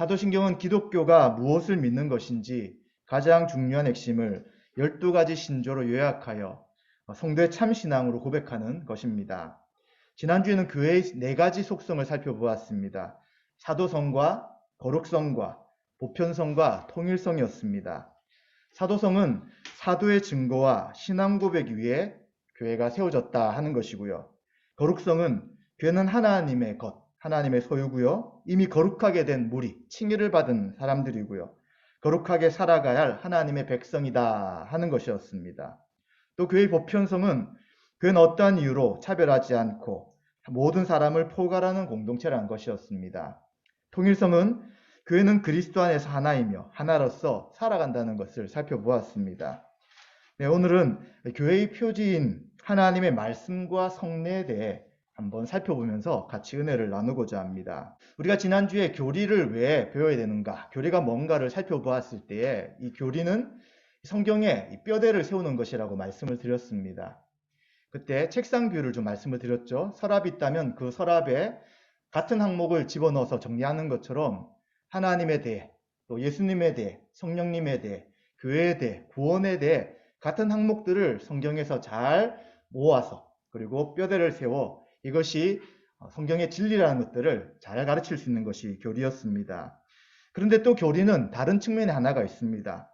사도신경은 기독교가 무엇을 믿는 것인지 가장 중요한 핵심을 12가지 신조로 요약하여 성도의 참신앙으로 고백하는 것입니다. 지난주에는 교회의 4가지 속성을 살펴보았습니다. 사도성과 거룩성과 보편성과 통일성이었습니다. 사도성은 사도의 증거와 신앙 고백 위에 교회가 세워졌다 하는 것이고요. 거룩성은 교회는 하나님의 것, 하나님의 소유고요. 이미 거룩하게 된 무리, 칭의를 받은 사람들이고요. 거룩하게 살아가야 할 하나님의 백성이다 하는 것이었습니다. 또 교회의 보편성은 교회는 어떠한 이유로 차별하지 않고 모든 사람을 포괄하는 공동체라는 것이었습니다. 통일성은 교회는 그리스도 안에서 하나이며 하나로서 살아간다는 것을 살펴보았습니다. 네, 오늘은 교회의 표지인 하나님의 말씀과 성례에 대해 한번 살펴보면서 같이 은혜를 나누고자 합니다. 우리가 지난주에 교리를 왜 배워야 되는가, 교리가 뭔가를 살펴보았을 때에 이 교리는 성경에 뼈대를 세우는 것이라고 말씀을 드렸습니다. 그때 책상 비유를 좀 말씀을 드렸죠. 서랍이 있다면 그 서랍에 같은 항목을 집어넣어서 정리하는 것처럼 하나님에 대해, 또 예수님에 대해, 성령님에 대해, 교회에 대해, 구원에 대해 같은 항목들을 성경에서 잘 모아서 그리고 뼈대를 세워 이것이 성경의 진리라는 것들을 잘 가르칠 수 있는 것이 교리였습니다. 그런데 또 교리는 다른 측면에 하나가 있습니다.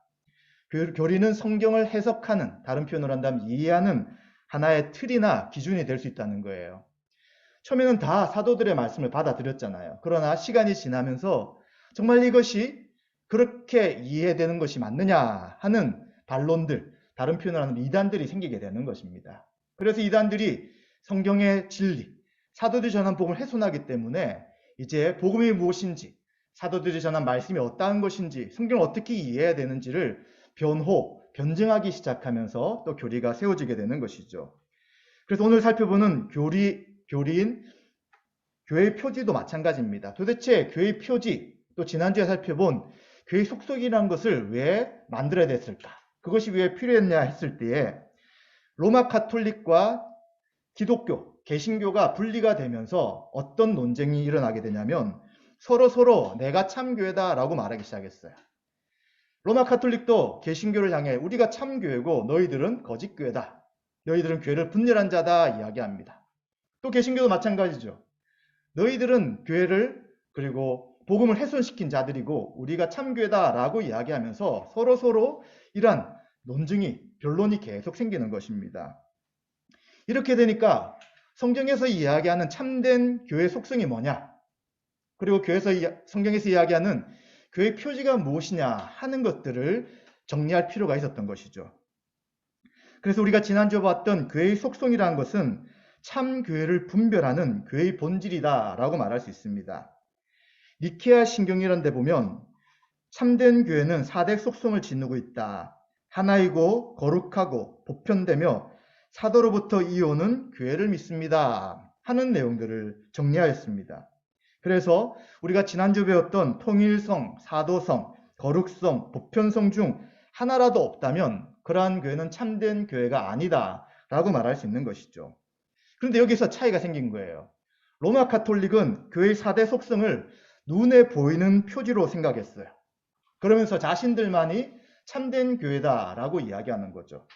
교리는 성경을 해석하는, 다른 표현으로 한다면 이해하는 하나의 틀이나 기준이 될 수 있다는 거예요. 처음에는 다 사도들의 말씀을 받아들였잖아요. 그러나 시간이 지나면서 정말 이것이 그렇게 이해되는 것이 맞느냐 하는 반론들, 다른 표현을 하는 이단들이 생기게 되는 것입니다. 그래서 이단들이 성경의 진리, 사도들이 전한 복음을 훼손하기 때문에 이제 복음이 무엇인지, 사도들이 전한 말씀이 어떠한 것인지, 성경을 어떻게 이해해야 되는지를 변증하기 시작하면서 또 교리가 세워지게 되는 것이죠. 그래서 오늘 살펴보는 교리인 교회의 표지도 마찬가지입니다. 도대체 교회의 표지, 또 지난주에 살펴본 교회의 속속이라는 것을 왜 만들어야 됐을까? 그것이 왜 필요했냐 했을 때에 로마 카톨릭과 기독교, 개신교가 분리가 되면서 어떤 논쟁이 일어나게 되냐면 서로 내가 참교회다라고 말하기 시작했어요. 로마 카톨릭도 개신교를 향해 우리가 참교회고 너희들은 거짓교회다. 너희들은 교회를 분열한 자다 이야기합니다. 또 개신교도 마찬가지죠. 너희들은 교회를 그리고 복음을 훼손시킨 자들이고 우리가 참교회다라고 이야기하면서 서로 이러한 논증이, 변론이 계속 생기는 것입니다. 이렇게 되니까 성경에서 이야기하는 참된 교회 속성이 뭐냐? 그리고 성경에서 이야기하는 교회 표지가 무엇이냐 하는 것들을 정리할 필요가 있었던 것이죠. 그래서 우리가 지난주에 봤던 교회의 속성이라는 것은 참 교회를 분별하는 교회의 본질이다라고 말할 수 있습니다. 니케아 신경이라는 데 보면 참된 교회는 4대 속성을 지니고 있다. 하나이고 거룩하고 보편되며 사도로부터 이어오는 교회를 믿습니다 하는 내용들을 정리하였습니다. 그래서 우리가 지난주 배웠던 통일성, 사도성, 거룩성, 보편성 중 하나라도 없다면 그러한 교회는 참된 교회가 아니다 라고 말할 수 있는 것이죠. 그런데 여기서 차이가 생긴 거예요. 로마 카톨릭은 교회의 4대 속성을 눈에 보이는 표지로 생각했어요. 그러면서 자신들만이 참된 교회다라고 이야기하는 거죠.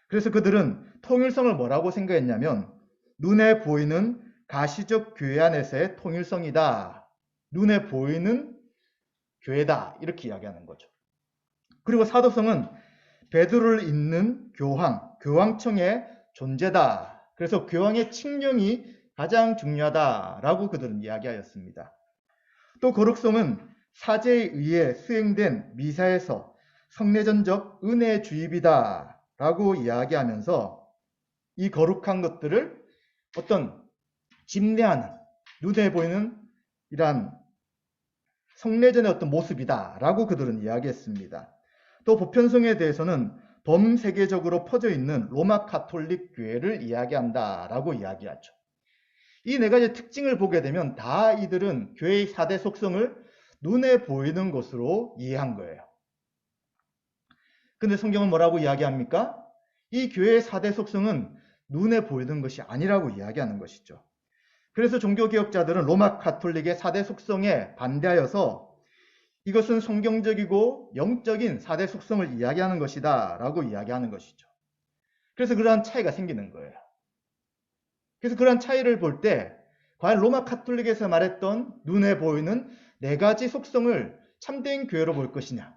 그래서 그들은 통일성을 뭐라고 생각했냐면 눈에 보이는 가시적 교회 안에서의 통일성이다. 눈에 보이는 교회다. 이렇게 이야기하는 거죠. 그리고 사도성은 베드로를 잇는 교황청의 존재다. 그래서 교황의 칙령이 가장 중요하다라고 그들은 이야기하였습니다. 또 거룩성은 사제에 의해 수행된 미사에서 성례전적 은혜의 주입이다 라고 이야기하면서 이 거룩한 것들을 어떤 집례하는, 눈에 보이는 이러한 성례전의 어떤 모습이다 라고 그들은 이야기했습니다. 또 보편성에 대해서는 범세계적으로 퍼져 있는 로마 카톨릭 교회를 이야기한다 라고 이야기하죠. 이 4가지 특징을 보게 되면 다 이들은 교회의 4대 속성을 눈에 보이는 것으로 이해한 거예요. 근데 성경은 뭐라고 이야기합니까? 이 교회의 4대 속성은 눈에 보이는 것이 아니라고 이야기하는 것이죠. 그래서 종교개혁자들은 로마 카톨릭의 4대 속성에 반대하여서 이것은 성경적이고 영적인 4대 속성을 이야기하는 것이다 라고 이야기하는 것이죠. 그래서 그러한 차이가 생기는 거예요. 그래서 그러한 차이를 볼 때 과연 로마 카톨릭에서 말했던 눈에 보이는 4가지 속성을 참된 교회로 볼 것이냐,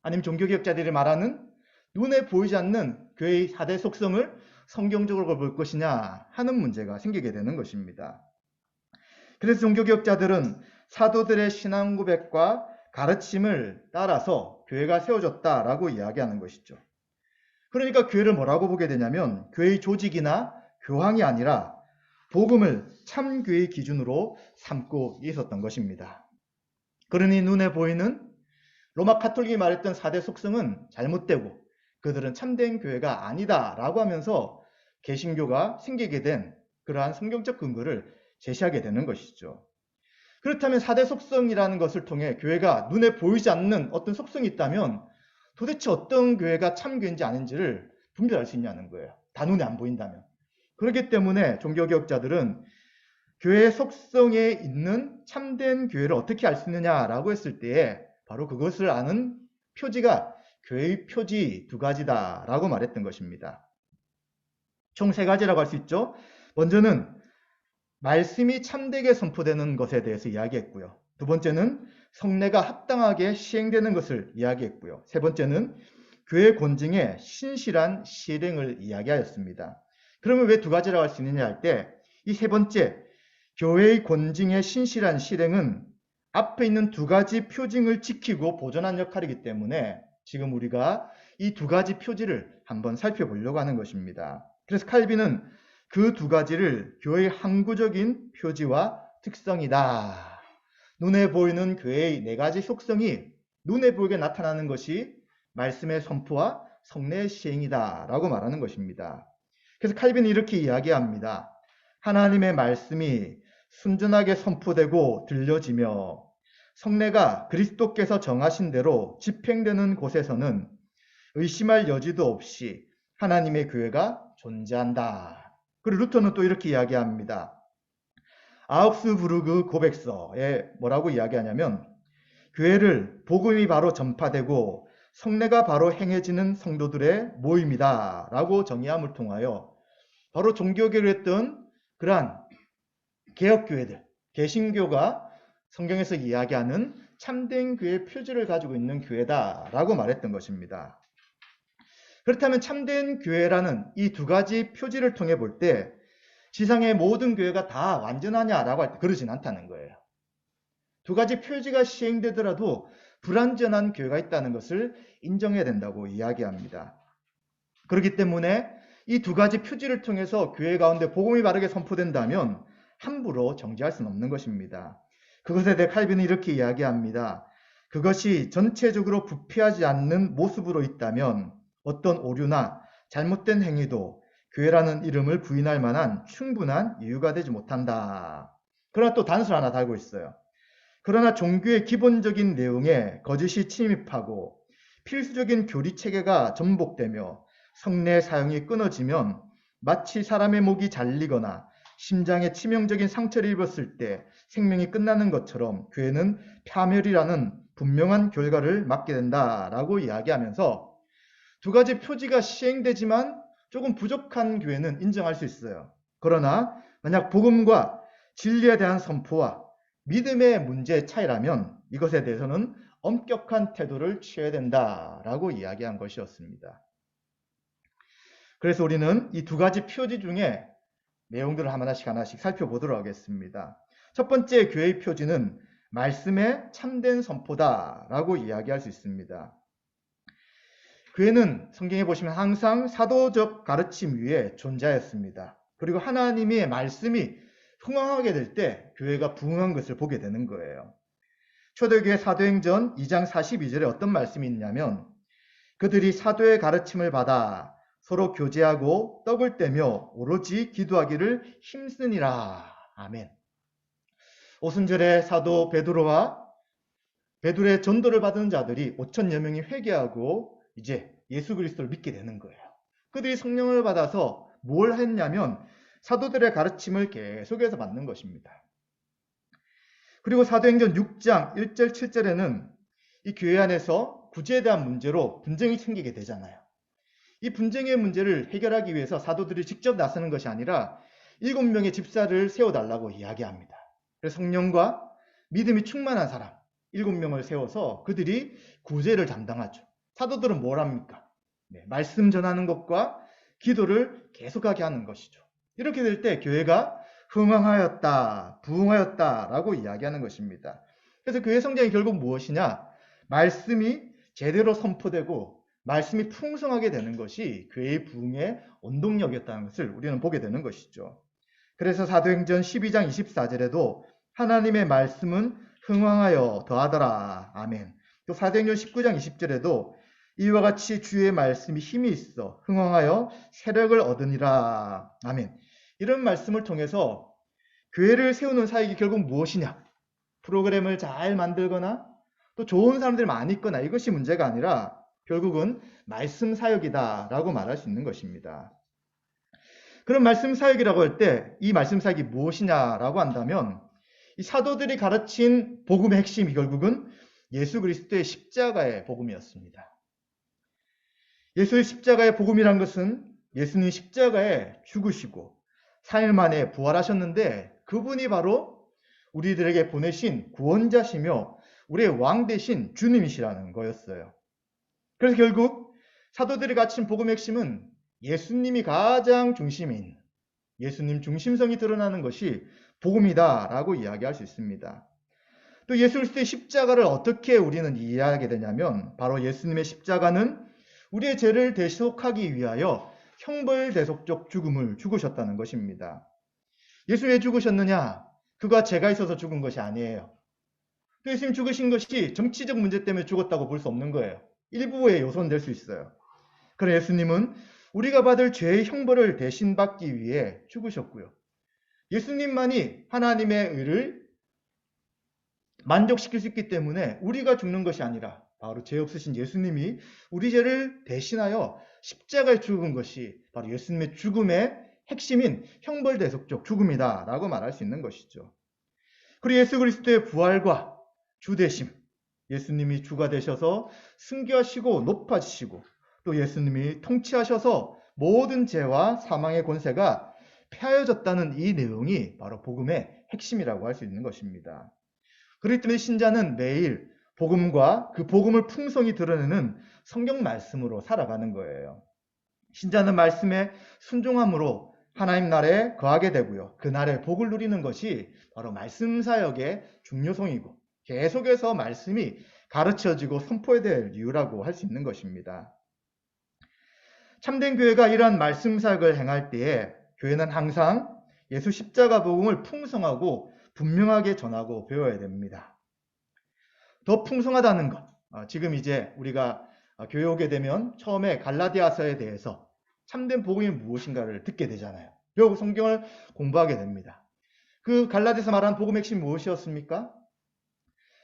아니면 종교개혁자들이 말하는 눈에 보이지 않는 교회의 4대 속성을 성경적으로 볼 것이냐 하는 문제가 생기게 되는 것입니다. 그래서 종교개혁자들은 사도들의 신앙 고백과 가르침을 따라서 교회가 세워졌다라고 이야기하는 것이죠. 그러니까 교회를 뭐라고 보게 되냐면 교회의 조직이나 교황이 아니라 복음을 참교회의 기준으로 삼고 있었던 것입니다. 그러니 눈에 보이는 로마 카톨릭이 말했던 4대 속성은 잘못되고 그들은 참된 교회가 아니다라고 하면서 개신교가 생기게 된 그러한 성경적 근거를 제시하게 되는 것이죠. 그렇다면 4대 속성이라는 것을 통해 교회가 눈에 보이지 않는 어떤 속성이 있다면 도대체 어떤 교회가 참교회인지 아닌지를 분별할 수 있냐는 거예요. 다 눈에 안 보인다면. 그렇기 때문에 종교개혁자들은 교회의 속성에 있는 참된 교회를 어떻게 알 수 있느냐라고 했을 때에 바로 그것을 아는 표지가 교회의 표지 2가지다라고 말했던 것입니다. 총 3가지라고 할 수 있죠. 먼저는 말씀이 참되게 선포되는 것에 대해서 이야기했고요. 2번째는 성례가 합당하게 시행되는 것을 이야기했고요. 3번째는 교회 권징의 신실한 실행을 이야기하였습니다. 그러면 왜 2가지라고 할 수 있느냐 할 때 이 3번째 교회의 권징의 신실한 실행은 앞에 있는 2가지 표징을 지키고 보존한 역할이기 때문에 지금 우리가 이 2가지 표지를 한번 살펴보려고 하는 것입니다. 그래서 칼빈은 그 2가지를 교회의 항구적인 표지와 특성이다. 눈에 보이는 교회의 4가지 속성이 눈에 보이게 나타나는 것이 말씀의 선포와 성례의 시행이다 라고 말하는 것입니다. 그래서 칼빈은 이렇게 이야기합니다. 하나님의 말씀이 순전하게 선포되고 들려지며 성례가 그리스도께서 정하신 대로 집행되는 곳에서는 의심할 여지도 없이 하나님의 교회가 존재한다. 그리고 루터는 또 이렇게 이야기합니다. 아우크스부르크 고백서에 뭐라고 이야기하냐면 교회를 복음이 바로 전파되고 성례가 바로 행해지는 성도들의 모임이다 라고 정의함을 통하여 바로 종교개혁을 했던 그러한 개혁교회들, 개신교가 성경에서 이야기하는 참된 교회의 표지를 가지고 있는 교회다라고 말했던 것입니다. 그렇다면 참된 교회라는 이 2가지 표지를 통해 볼 때 지상의 모든 교회가 다 완전하냐라고 할 때 그러진 않다는 거예요. 2가지 표지가 시행되더라도 불완전한 교회가 있다는 것을 인정해야 된다고 이야기합니다. 그렇기 때문에 이 2가지 표지를 통해서 교회 가운데 복음이 바르게 선포된다면 함부로 정지할 수는 없는 것입니다. 그것에 대해 칼빈은 이렇게 이야기합니다. 그것이 전체적으로 부패하지 않는 모습으로 있다면 어떤 오류나 잘못된 행위도 교회라는 이름을 부인할 만한 충분한 이유가 되지 못한다. 그러나 또 단서를 하나 달고 있어요. 그러나 종교의 기본적인 내용에 거짓이 침입하고 필수적인 교리 체계가 전복되며 성례 사용이 끊어지면 마치 사람의 목이 잘리거나 심장에 치명적인 상처를 입었을 때 생명이 끝나는 것처럼 교회는 파멸이라는 분명한 결과를 맞게 된다라고 이야기하면서 2가지 표지가 시행되지만 조금 부족한 교회는 인정할 수 있어요. 그러나 만약 복음과 진리에 대한 선포와 믿음의 문제의 차이라면 이것에 대해서는 엄격한 태도를 취해야 된다라고 이야기한 것이었습니다. 그래서 우리는 이 2가지 표지 중에 내용들을 하나씩 살펴보도록 하겠습니다. 첫 번째 교회의 표지는 말씀의 참된 선포다라고 이야기할 수 있습니다. 교회는 성경에 보시면 항상 사도적 가르침 위에 존재하였습니다. 그리고 하나님의 말씀이 흥황하게 될 때 교회가 부흥한 것을 보게 되는 거예요. 초대교회 사도행전 2장 42절에 어떤 말씀이 있냐면 그들이 사도의 가르침을 받아 서로 교제하고 떡을 떼며 오로지 기도하기를 힘쓰니라. 아멘. 오순절에 사도 베드로의 전도를 받은 자들이 5천여 명이 회개하고 이제 예수 그리스도를 믿게 되는 거예요. 그들이 성령을 받아서 뭘 했냐면 사도들의 가르침을 계속해서 받는 것입니다. 그리고 사도행전 6장 1절 7절에는 이 교회 안에서 구제에 대한 문제로 분쟁이 생기게 되잖아요. 이 분쟁의 문제를 해결하기 위해서 사도들이 직접 나서는 것이 아니라 7명의 집사를 세워달라고 이야기합니다. 그래서 성령과 믿음이 충만한 사람 7명을 세워서 그들이 구제를 담당하죠. 사도들은 뭘 합니까? 말씀 전하는 것과 기도를 계속하게 하는 것이죠. 이렇게 될 때 교회가 흥황하였다, 부흥하였다라고 이야기하는 것입니다. 그래서 교회 성장이 결국 무엇이냐? 말씀이 제대로 선포되고 말씀이 풍성하게 되는 것이 교회의 부흥의 원동력이었다는 것을 우리는 보게 되는 것이죠. 그래서 사도행전 12장 24절에도 하나님의 말씀은 흥황하여 더하더라. 아멘. 또 사도행전 19장 20절에도 이와 같이 주의 말씀이 힘이 있어 흥황하여 세력을 얻으니라. 아멘. 이런 말씀을 통해서 교회를 세우는 사역이 결국 무엇이냐? 프로그램을 잘 만들거나 또 좋은 사람들이 많이 있거나 이것이 문제가 아니라 결국은 말씀 사역이다라고 말할 수 있는 것입니다. 그런 말씀 사역이라고 할 때 이 말씀 사역이 무엇이냐라고 한다면 이 사도들이 가르친 복음의 핵심이 결국은 예수 그리스도의 십자가의 복음이었습니다. 예수의 십자가의 복음이란 것은 예수님이 십자가에 죽으시고 4일 만에 부활하셨는데 그분이 바로 우리들에게 보내신 구원자시며 우리의 왕 되신 주님이시라는 거였어요. 그래서 결국 사도들이 가르친 복음의 핵심은 예수님이 가장 중심인 예수님 중심성이 드러나는 것이 복음이다라고 이야기할 수 있습니다. 또 예수 그리스도의 십자가를 어떻게 우리는 이해하게 되냐면 바로 예수님의 십자가는 우리의 죄를 대속하기 위하여 형벌대속적 죽음을 죽으셨다는 것입니다. 예수 왜 죽으셨느냐? 그가 죄가 있어서 죽은 것이 아니에요. 또 예수님 죽으신 것이 정치적 문제 때문에 죽었다고 볼 수 없는 거예요. 일부의 요소는 될 수 있어요. 그러나 예수님은 우리가 받을 죄의 형벌을 대신 받기 위해 죽으셨고요. 예수님만이 하나님의 의를 만족시킬 수 있기 때문에 우리가 죽는 것이 아니라 바로 죄 없으신 예수님이 우리 죄를 대신하여 십자가에 죽은 것이 바로 예수님의 죽음의 핵심인 형벌대속적 죽음이다라고 말할 수 있는 것이죠. 그리고 예수 그리스도의 부활과 주되심, 예수님이 주가 되셔서 승귀하시고 높아지시고 또 예수님이 통치하셔서 모든 죄와 사망의 권세가 폐하여졌다는 이 내용이 바로 복음의 핵심이라고 할 수 있는 것입니다. 그렇기 때문에 신자는 매일 복음과 그 복음을 풍성히 드러내는 성경 말씀으로 살아가는 거예요. 신자는 말씀에 순종함으로 하나님 나라에 거하게 되고요. 그 나라의 복을 누리는 것이 바로 말씀 사역의 중요성이고 계속해서 말씀이 가르쳐지고 선포해야 될 이유라고 할 수 있는 것입니다. 참된 교회가 이러한 말씀 사역을 행할 때에 교회는 항상 예수 십자가 복음을 풍성하고 분명하게 전하고 배워야 됩니다. 더 풍성하다는 것, 지금 이제 우리가 교회 오게 되면 처음에 갈라디아서에 대해서 참된 복음이 무엇인가를 듣게 되잖아요. 배우고 성경을 공부하게 됩니다. 그 갈라디아서 말하는 복음의 핵심이 무엇이었습니까?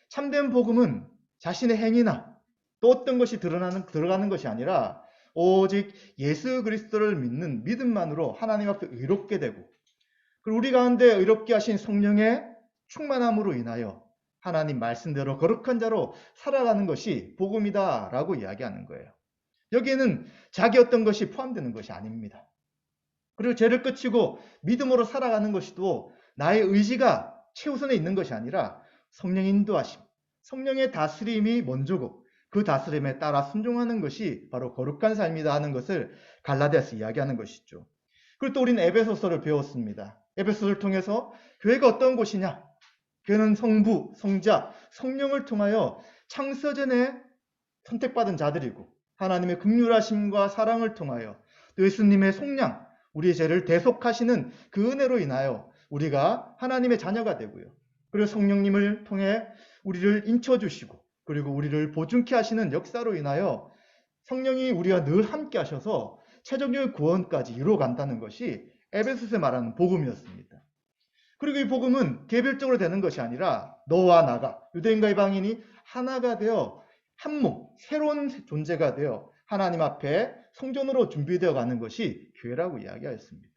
참된 복음은 자신의 행위나 또 어떤 것이 들어가는 것이 아니라 오직 예수 그리스도를 믿는 믿음만으로 하나님 앞에 의롭게 되고 그리고 우리 가운데 의롭게 하신 성령의 충만함으로 인하여 하나님 말씀대로 거룩한 자로 살아가는 것이 복음이다라고 이야기하는 거예요. 여기에는 자기 어떤 것이 포함되는 것이 아닙니다. 그리고 죄를 끝이고 믿음으로 살아가는 것이도 나의 의지가 최우선에 있는 것이 아니라 성령의 인도하심, 성령의 다스림이 먼저고 그 다스림에 따라 순종하는 것이 바로 거룩한 삶이다 하는 것을 갈라디아서 이야기하는 것이죠. 그리고 또 우리는 에베소서를 배웠습니다. 에베소서를 통해서 교회가 어떤 곳이냐? 교회는 성부, 성자, 성령을 통하여 창세전에 선택받은 자들이고 하나님의 긍휼하심과 사랑을 통하여 또 예수님의 속량, 우리의 죄를 대속하시는 그 은혜로 인하여 우리가 하나님의 자녀가 되고요. 그리고 성령님을 통해 우리를 인쳐주시고 그리고 우리를 보증케 하시는 역사로 인하여 성령이 우리와 늘 함께 하셔서 최종적인 구원까지 이루어간다는 것이 에베소서에 말하는 복음이었습니다. 그리고 이 복음은 개별적으로 되는 것이 아니라 너와 나가 유대인과 이방인이 하나가 되어 한 몸, 새로운 존재가 되어 하나님 앞에 성전으로 준비되어 가는 것이 교회라고 이야기하였습니다.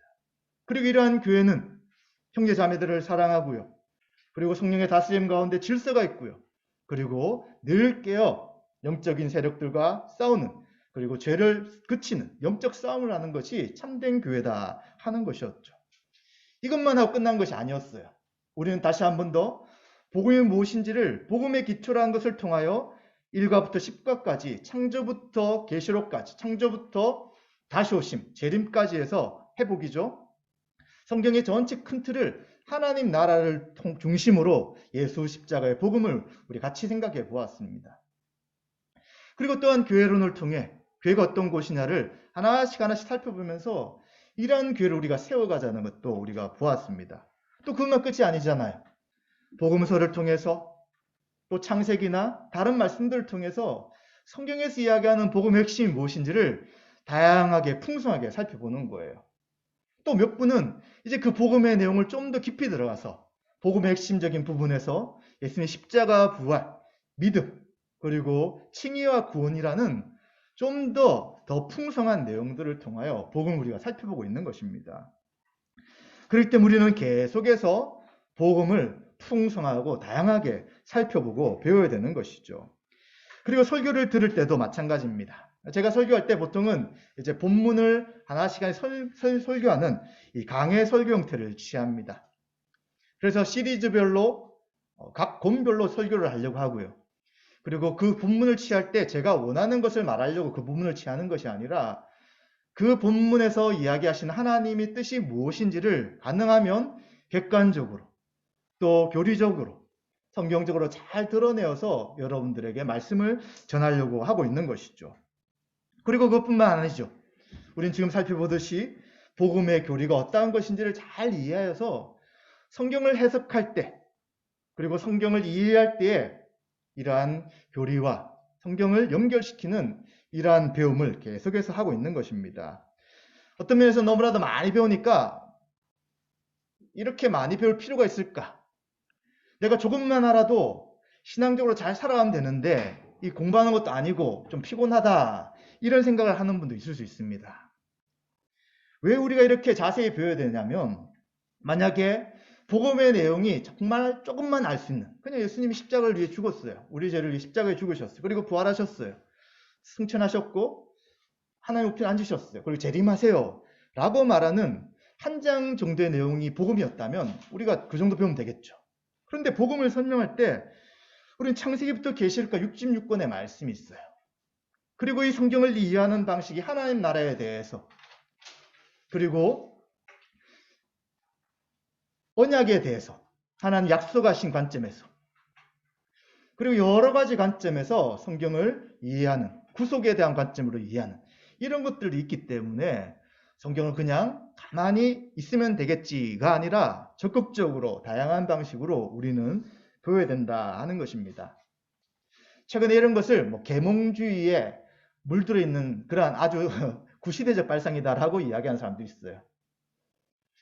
그리고 이러한 교회는 형제 자매들을 사랑하고요. 그리고 성령의 다스림 가운데 질서가 있고요. 그리고 늘 깨어 영적인 세력들과 싸우는, 그리고 죄를 그치는 영적 싸움을 하는 것이 참된 교회다 하는 것이었죠. 이것만 하고 끝난 것이 아니었어요. 우리는 다시 한 번 더 복음이 무엇인지를 복음에 기초한 것을 통하여 1과부터 10과까지, 창조부터 계시록까지, 창조부터 다시 오심, 재림까지 해서 회복이죠. 성경의 전체 큰 틀을 하나님 나라를 중심으로 예수 십자가의 복음을 우리 같이 생각해 보았습니다. 그리고 또한 교회론을 통해 교회가 어떤 곳이냐를 하나씩 살펴보면서 이러한 교회를 우리가 세워가자는 것도 우리가 보았습니다. 또 그것만 끝이 아니잖아요. 복음서를 통해서 또 창세기나 다른 말씀들을 통해서 성경에서 이야기하는 복음의 핵심이 무엇인지를 다양하게 풍성하게 살펴보는 거예요. 또 몇 분은 이제 그 복음의 내용을 좀 더 깊이 들어가서 복음의 핵심적인 부분에서 예수님의 십자가 부활, 믿음, 그리고 칭의와 구원이라는 좀 더 풍성한 내용들을 통하여 복음을 우리가 살펴보고 있는 것입니다. 그럴 때 우리는 계속해서 복음을 풍성하고 다양하게 살펴보고 배워야 되는 것이죠. 그리고 설교를 들을 때도 마찬가지입니다. 제가 설교할 때 보통은 이제 본문을 하나씩 설교하는 이 강해 설교 형태를 취합니다. 그래서 시리즈별로 각 권별로 설교를 하려고 하고요. 그리고 그 본문을 취할 때 제가 원하는 것을 말하려고 그 본문을 취하는 것이 아니라 그 본문에서 이야기하신 하나님의 뜻이 무엇인지를 가능하면 객관적으로 또 교리적으로 성경적으로 잘 드러내어서 여러분들에게 말씀을 전하려고 하고 있는 것이죠. 그리고 그것뿐만 아니죠. 우린 지금 살펴보듯이 복음의 교리가 어떠한 것인지를 잘 이해하여서 성경을 해석할 때, 그리고 성경을 이해할 때에 이러한 교리와 성경을 연결시키는 이러한 배움을 계속해서 하고 있는 것입니다. 어떤 면에서 너무나도 많이 배우니까 이렇게 많이 배울 필요가 있을까? 내가 조금만 알아도 신앙적으로 잘 살아가면 되는데 이 공부하는 것도 아니고 좀 피곤하다, 이런 생각을 하는 분도 있을 수 있습니다. 왜 우리가 이렇게 자세히 배워야 되냐면, 만약에 복음의 내용이 정말 조금만 알 수 있는, 그냥 예수님이 십자가를 위해 죽었어요. 우리 죄를 위해 십자가에 죽으셨어요. 그리고 부활하셨어요. 승천하셨고 하나님 우편에 앉으셨어요. 그리고 재림하세요 라고 말하는 한 장 정도의 내용이 복음이었다면 우리가 그 정도 배우면 되겠죠. 그런데 복음을 설명할 때 우리는 창세기부터 계시록까 66권의 말씀이 있어요. 그리고 이 성경을 이해하는 방식이 하나님 나라에 대해서, 그리고 언약에 대해서, 하나님 약속하신 관점에서, 그리고 여러 가지 관점에서 성경을 이해하는, 구속에 대한 관점으로 이해하는 이런 것들이 있기 때문에 성경을 그냥 가만히 있으면 되겠지가 아니라 적극적으로 다양한 방식으로 우리는 배워야 된다 하는 것입니다. 최근에 이런 것을 계몽주의에 물들어 있는 그러한 아주 구시대적 발상이다라고 이야기하는 사람도 있어요.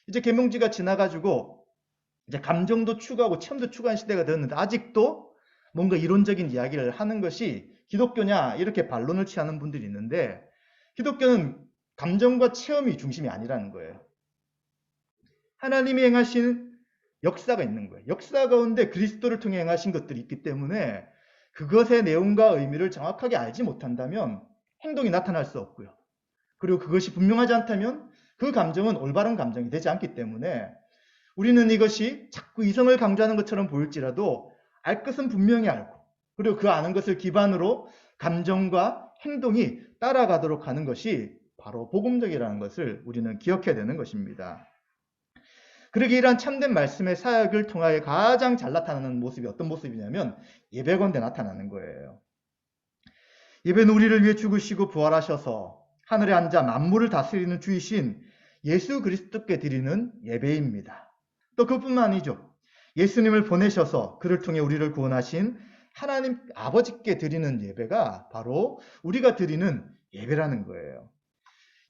이제 계몽주의가 지나가지고 이제 감정도 추구하고 체험도 추구하는 시대가 되었는데 아직도 뭔가 이론적인 이야기를 하는 것이 기독교냐, 이렇게 반론을 취하는 분들이 있는데, 기독교는 감정과 체험이 중심이 아니라는 거예요. 하나님이 행하신 역사가 있는 거예요. 역사 가운데 그리스도를 통해 행하신 것들이 있기 때문에 그것의 내용과 의미를 정확하게 알지 못한다면 행동이 나타날 수 없고요. 그리고 그것이 분명하지 않다면 그 감정은 올바른 감정이 되지 않기 때문에 우리는 이것이 자꾸 이성을 강조하는 것처럼 보일지라도 알 것은 분명히 알고, 그리고 그 아는 것을 기반으로 감정과 행동이 따라가도록 하는 것이 바로 복음적이라는 것을 우리는 기억해야 되는 것입니다. 그러기에 이러한 참된 말씀의 사역을 통하여 가장 잘 나타나는 모습이 어떤 모습이냐면 예배 가운데 나타나는 거예요. 예배는 우리를 위해 죽으시고 부활하셔서 하늘에 앉아 만물을 다스리는 주이신 예수 그리스도께 드리는 예배입니다. 또 그뿐만 아니죠. 예수님을 보내셔서 그를 통해 우리를 구원하신 하나님 아버지께 드리는 예배가 바로 우리가 드리는 예배라는 거예요.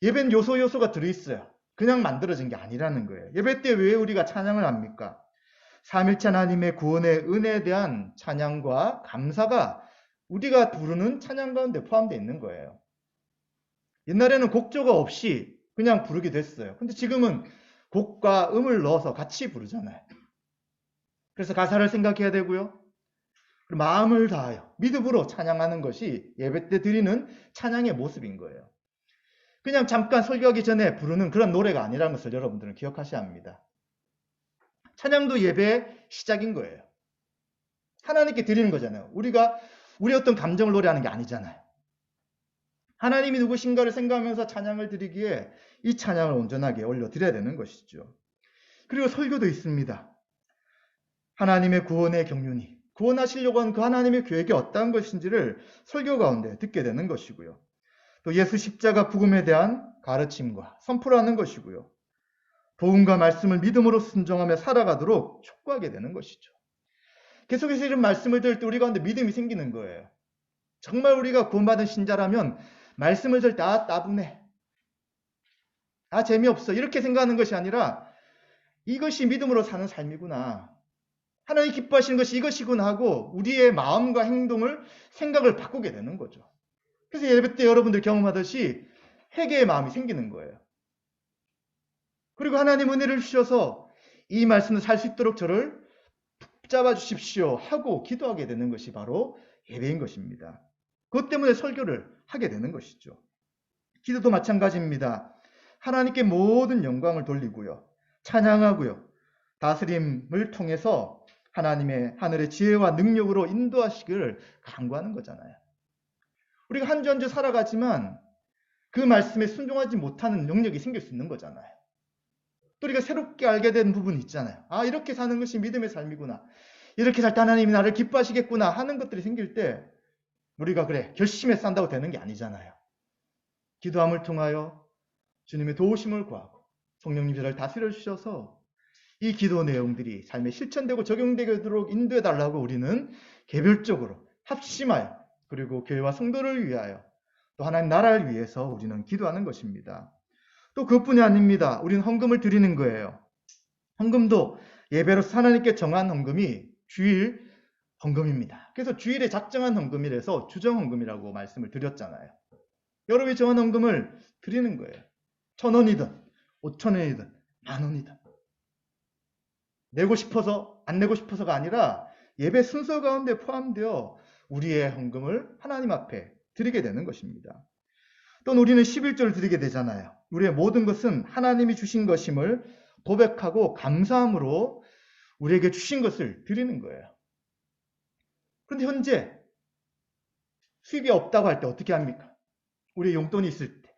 예배는 요소가 들어있어요. 그냥 만들어진 게 아니라는 거예요. 예배 때 왜 우리가 찬양을 합니까? 삼일체 하나님의 구원의 은혜에 대한 찬양과 감사가 우리가 부르는 찬양 가운데 포함되어 있는 거예요. 옛날에는 곡조가 없이 그냥 부르게 됐어요. 근데 지금은 곡과 음을 넣어서 같이 부르잖아요. 그래서 가사를 생각해야 되고요. 마음을 다하여 믿음으로 찬양하는 것이 예배 때 드리는 찬양의 모습인 거예요. 그냥 잠깐 설교하기 전에 부르는 그런 노래가 아니라는 것을 여러분들은 기억하셔야 합니다. 찬양도 예배의 시작인 거예요. 하나님께 드리는 거잖아요. 우리 어떤 감정을 노래하는 게 아니잖아요. 하나님이 누구신가를 생각하면서 찬양을 드리기에 이 찬양을 온전하게 올려드려야 되는 것이죠. 그리고 설교도 있습니다. 하나님의 구원의 경륜이, 구원하시려고 하는 그 하나님의 계획이 어떠한 것인지를 설교 가운데 듣게 되는 것이고요. 또 예수 십자가 부금에 대한 가르침과 선포를 하는 것이고요. 복음과 말씀을 믿음으로 순종하며 살아가도록 촉구하게 되는 것이죠. 계속해서 이런 말씀을 들을 때 우리 가운데 믿음이 생기는 거예요. 정말 우리가 구원받은 신자라면 말씀을 들을 때 따분해. 재미없어. 이렇게 생각하는 것이 아니라 이것이 믿음으로 사는 삶이구나. 하나님 기뻐하시는 것이 이것이구나 하고 우리의 마음과 행동을, 생각을 바꾸게 되는 거죠. 그래서 예배 때 여러분들 경험하듯이 회개의 마음이 생기는 거예요. 그리고 하나님 은혜를 주셔서 이 말씀을 살 수 있도록 저를 붙잡아 주십시오 하고 기도하게 되는 것이 바로 예배인 것입니다. 그것 때문에 설교를 하게 되는 것이죠. 기도도 마찬가지입니다. 하나님께 모든 영광을 돌리고요. 찬양하고요. 다스림을 통해서 하나님의 하늘의 지혜와 능력으로 인도하시기를 간구하는 거잖아요. 우리가 한 주 한 주 살아가지만 그 말씀에 순종하지 못하는 능력이 생길 수 있는 거잖아요. 또 우리가 새롭게 알게 된 부분이 있잖아요. 이렇게 사는 것이 믿음의 삶이구나. 이렇게 살 때 하나님이 나를 기뻐하시겠구나 하는 것들이 생길 때 우리가 그래 결심해서 산다고 되는 게 아니잖아요. 기도함을 통하여 주님의 도우심을 구하고 성령님 저를 다스려 주셔서 이 기도 내용들이 삶에 실천되고 적용되도록 인도해 달라고 우리는 개별적으로 합심하여 그리고 교회와 성도를 위하여 또 하나님 나라를 위해서 우리는 기도하는 것입니다. 또 그것뿐이 아닙니다. 우리는 헌금을 드리는 거예요. 헌금도 예배로서 하나님께 정한 헌금이 주일 헌금입니다. 그래서 주일에 작정한 헌금이라서 주정 헌금이라고 말씀을 드렸잖아요. 여러분이 정한 헌금을 드리는 거예요. 1,000원이든 5,000원이든 10,000원이든 내고 싶어서 안 내고 싶어서가 아니라 예배 순서 가운데 포함되어 우리의 헌금을 하나님 앞에 드리게 되는 것입니다. 또는 우리는 11조를 드리게 되잖아요. 우리의 모든 것은 하나님이 주신 것임을 고백하고 감사함으로 우리에게 주신 것을 드리는 거예요. 그런데 현재 수입이 없다고 할 때 어떻게 합니까? 우리의 용돈이 있을 때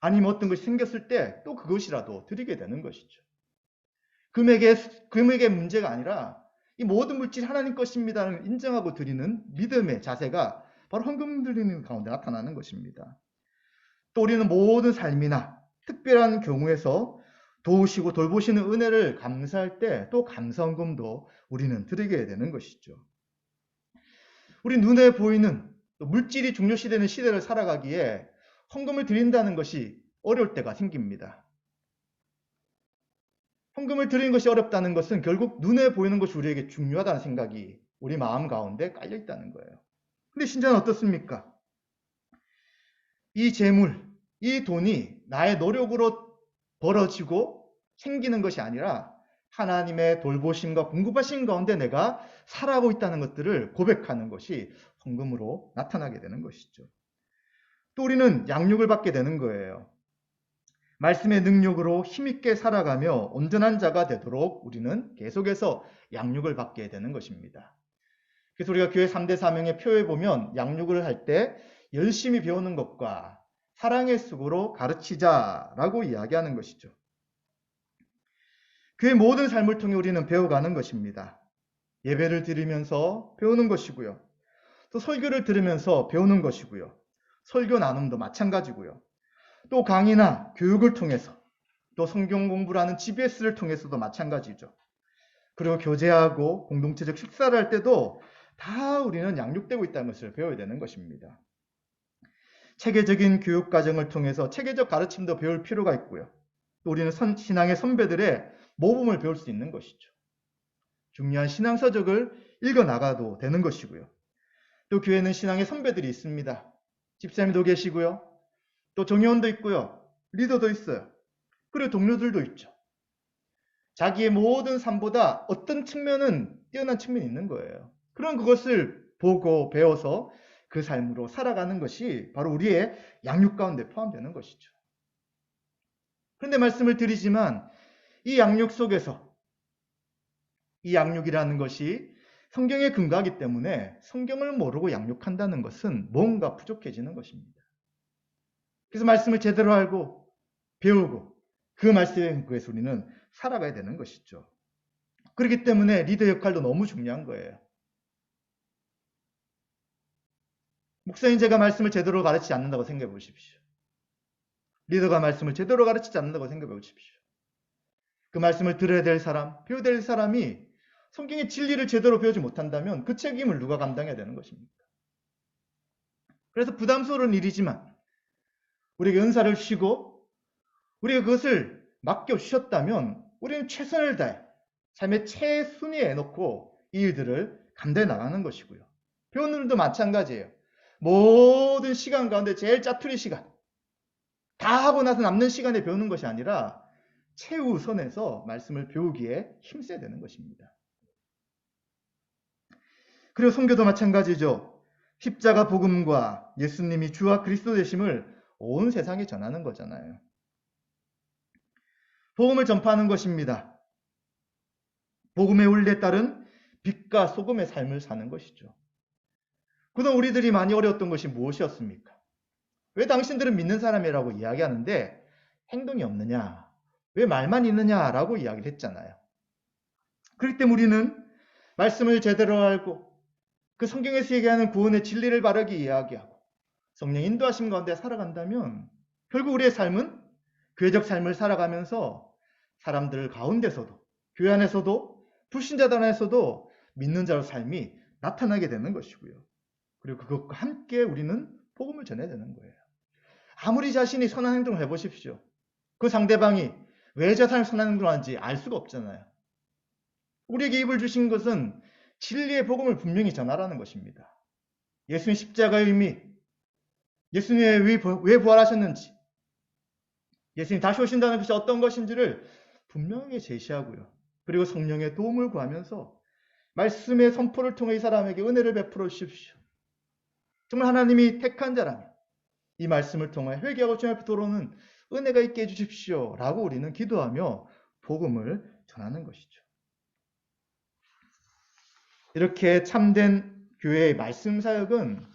아니면 어떤 것이 생겼을 때 또 그것이라도 드리게 되는 것이죠. 금액의 문제가 아니라 이 모든 물질이 하나님 것입니다를 인정하고 드리는 믿음의 자세가 바로 헌금 드리는 가운데 나타나는 것입니다. 또 우리는 모든 삶이나 특별한 경우에서 도우시고 돌보시는 은혜를 감사할 때 또 감사헌금도 우리는 드리게 되는 것이죠. 우리 눈에 보이는 물질이 중요시되는 시대를 살아가기에 헌금을 드린다는 것이 어려울 때가 생깁니다. 헌금을 드리는 것이 어렵다는 것은 결국 눈에 보이는 것이 우리에게 중요하다는 생각이 우리 마음 가운데 깔려 있다는 거예요. 근데 신자는 어떻습니까? 이 재물, 이 돈이 나의 노력으로 벌어지고 생기는 것이 아니라 하나님의 돌보심과 공급하신 가운데 내가 살아가고 있다는 것들을 고백하는 것이 헌금으로 나타나게 되는 것이죠. 또 우리는 양육을 받게 되는 거예요. 말씀의 능력으로 힘있게 살아가며 온전한 자가 되도록 우리는 계속해서 양육을 받게 되는 것입니다. 그래서 우리가 교회 3대 사명의 표에 보면 양육을 할 때 열심히 배우는 것과 사랑의 수고로 가르치자라고 이야기하는 것이죠. 그의 모든 삶을 통해 우리는 배워가는 것입니다. 예배를 드리면서 배우는 것이고요. 또 설교를 들으면서 배우는 것이고요. 설교 나눔도 마찬가지고요. 또 강의나 교육을 통해서 또 성경 공부라는 GBS를 통해서도 마찬가지죠. 그리고 교제하고 공동체적 식사를 할 때도 다 우리는 양육되고 있다는 것을 배워야 되는 것입니다. 체계적인 교육 과정을 통해서 체계적 가르침도 배울 필요가 있고요. 또 우리는 신앙의 선배들의 모범을 배울 수 있는 것이죠. 중요한 신앙서적을 읽어나가도 되는 것이고요. 또 교회는 신앙의 선배들이 있습니다. 집사님도 계시고요. 또 정회원도 있고요. 리더도 있어요. 그리고 동료들도 있죠. 자기의 모든 삶보다 어떤 측면은 뛰어난 측면이 있는 거예요. 그런 그것을 보고 배워서 그 삶으로 살아가는 것이 바로 우리의 양육 가운데 포함되는 것이죠. 그런데 말씀을 드리지만 이 양육 속에서 이 양육이라는 것이 성경에 근거하기 때문에 성경을 모르고 양육한다는 것은 뭔가 부족해지는 것입니다. 그래서 말씀을 제대로 알고 배우고 그 말씀에 근거해서 우리는 살아가야 되는 것이죠. 그렇기 때문에 리더 역할도 너무 중요한 거예요. 목사님, 제가 말씀을 제대로 가르치지 않는다고 생각해 보십시오. 리더가 말씀을 제대로 가르치지 않는다고 생각해 보십시오. 그 말씀을 들어야 될 사람, 배워야 될 사람이 성경의 진리를 제대로 배우지 못한다면 그 책임을 누가 감당해야 되는 것입니까? 그래서 부담스러운 일이지만 우리에게 은사를 주시고 우리가 그것을 맡겨 주셨다면 우리는 최선을 다해 삶의 최순위에 놓고 이 일들을 감당해 나가는 것이고요. 배우는 일도 마찬가지예요. 모든 시간 가운데 제일 짜투리 시간, 다 하고 나서 남는 시간에 배우는 것이 아니라 최우선에서 말씀을 배우기에 힘써야 되는 것입니다. 그리고 선교도 마찬가지죠. 십자가 복음과 예수님이 주와 그리스도 되심을 온 세상에 전하는 거잖아요. 복음을 전파하는 것입니다. 복음의 원리에 따른 빛과 소금의 삶을 사는 것이죠. 그동안 우리들이 많이 어려웠던 것이 무엇이었습니까? 왜 당신들은 믿는 사람이라고 이야기하는데 행동이 없느냐? 왜 말만 있느냐라고 이야기를 했잖아요. 그렇기 때문에 우리는 말씀을 제대로 알고 그 성경에서 얘기하는 구원의 진리를 바르게 이야기하고 성령 인도하심 가운데 살아간다면 결국 우리의 삶은 교회적 삶을 살아가면서 사람들 가운데서도 교회 안에서도 불신자들 안에서도 믿는 자의 삶이 나타나게 되는 것이고요. 그리고 그것과 함께 우리는 복음을 전해야 되는 거예요. 아무리 자신이 선한 행동을 해보십시오. 그 상대방이 왜 저 사람이 선한 행동을 하는지 알 수가 없잖아요. 우리에게 입을 주신 것은 진리의 복음을 분명히 전하라는 것입니다. 예수님 십자가의 의미, 예수님이 왜 부활하셨는지, 예수님 다시 오신다는 것이 어떤 것인지를 분명하게 제시하고요. 그리고 성령의 도움을 구하면서 말씀의 선포를 통해 이 사람에게 은혜를 베풀어 주십시오. 정말 하나님이 택한 자라면 이 말씀을 통해 회개하고 주님 앞에 돌아오는 은혜가 있게 해주십시오 라고 우리는 기도하며 복음을 전하는 것이죠. 이렇게 참된 교회의 말씀 사역은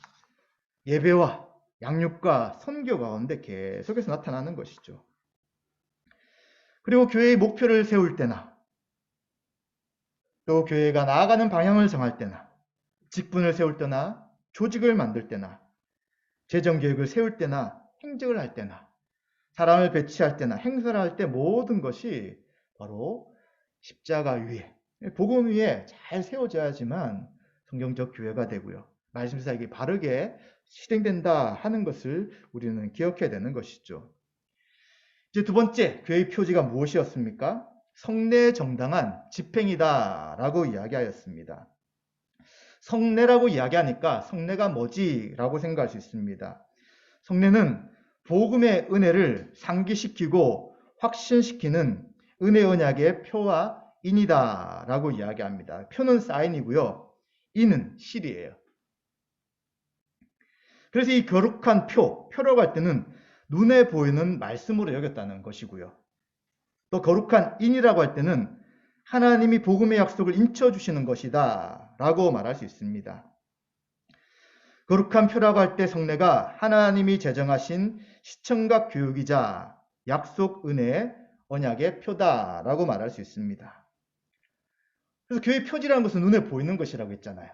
예배와 양육과 선교 가운데 계속해서 나타나는 것이죠. 그리고 교회의 목표를 세울 때나 또 교회가 나아가는 방향을 정할 때나 직분을 세울 때나 조직을 만들 때나 재정계획을 세울 때나 행정을 할 때나 사람을 배치할 때나 행사를 할 때 모든 것이 바로 십자가 위에 복음 위에 잘 세워져야지만 성경적 교회가 되고요. 말씀 사역이 바르게 실행된다 하는 것을 우리는 기억해야 되는 것이죠. 이제 두 번째 교회의 표지가 무엇이었습니까? 성례의 정당한 집행이다 라고 이야기하였습니다. 성례라고 이야기하니까 성례가 뭐지? 라고 생각할 수 있습니다. 성례는 복음의 은혜를 상기시키고 확신시키는 은혜 언약의 표와 인이다 라고 이야기합니다. 표는 사인이고요. 인은 실이에요. 그래서 이 거룩한 표라고 할 때는 눈에 보이는 말씀으로 여겼다는 것이고요. 또 거룩한 인이라고 할 때는 하나님이 복음의 약속을 인쳐주시는 것이다 라고 말할 수 있습니다. 거룩한 표라고 할 때 성례가 하나님이 제정하신 시청각 교육이자 약속 은혜의 언약의 표다라고 말할 수 있습니다. 그래서 교회 표지라는 것은 눈에 보이는 것이라고 했잖아요.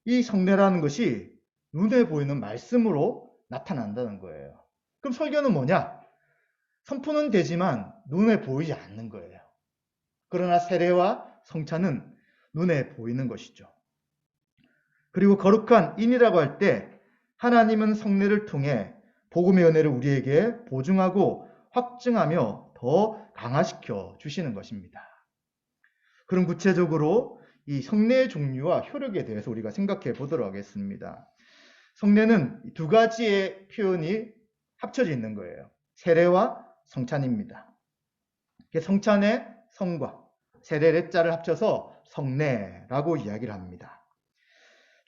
이 성례라는 것이 눈에 보이는 말씀으로 나타난다는 거예요. 그럼 설교는 뭐냐? 선포는 되지만 눈에 보이지 않는 거예요. 그러나 세례와 성찬은 눈에 보이는 것이죠. 그리고 거룩한 인이라고 할 때 하나님은 성례를 통해 복음의 은혜를 우리에게 보증하고 확증하며 더 강화시켜 주시는 것입니다. 그럼 구체적으로 이 성례의 종류와 효력에 대해서 우리가 생각해 보도록 하겠습니다. 성례는 두 가지의 표현이 합쳐져 있는 거예요. 세례와 성찬입니다. 성찬의 성과 세례의 자를 합쳐서 성례라고 이야기를 합니다.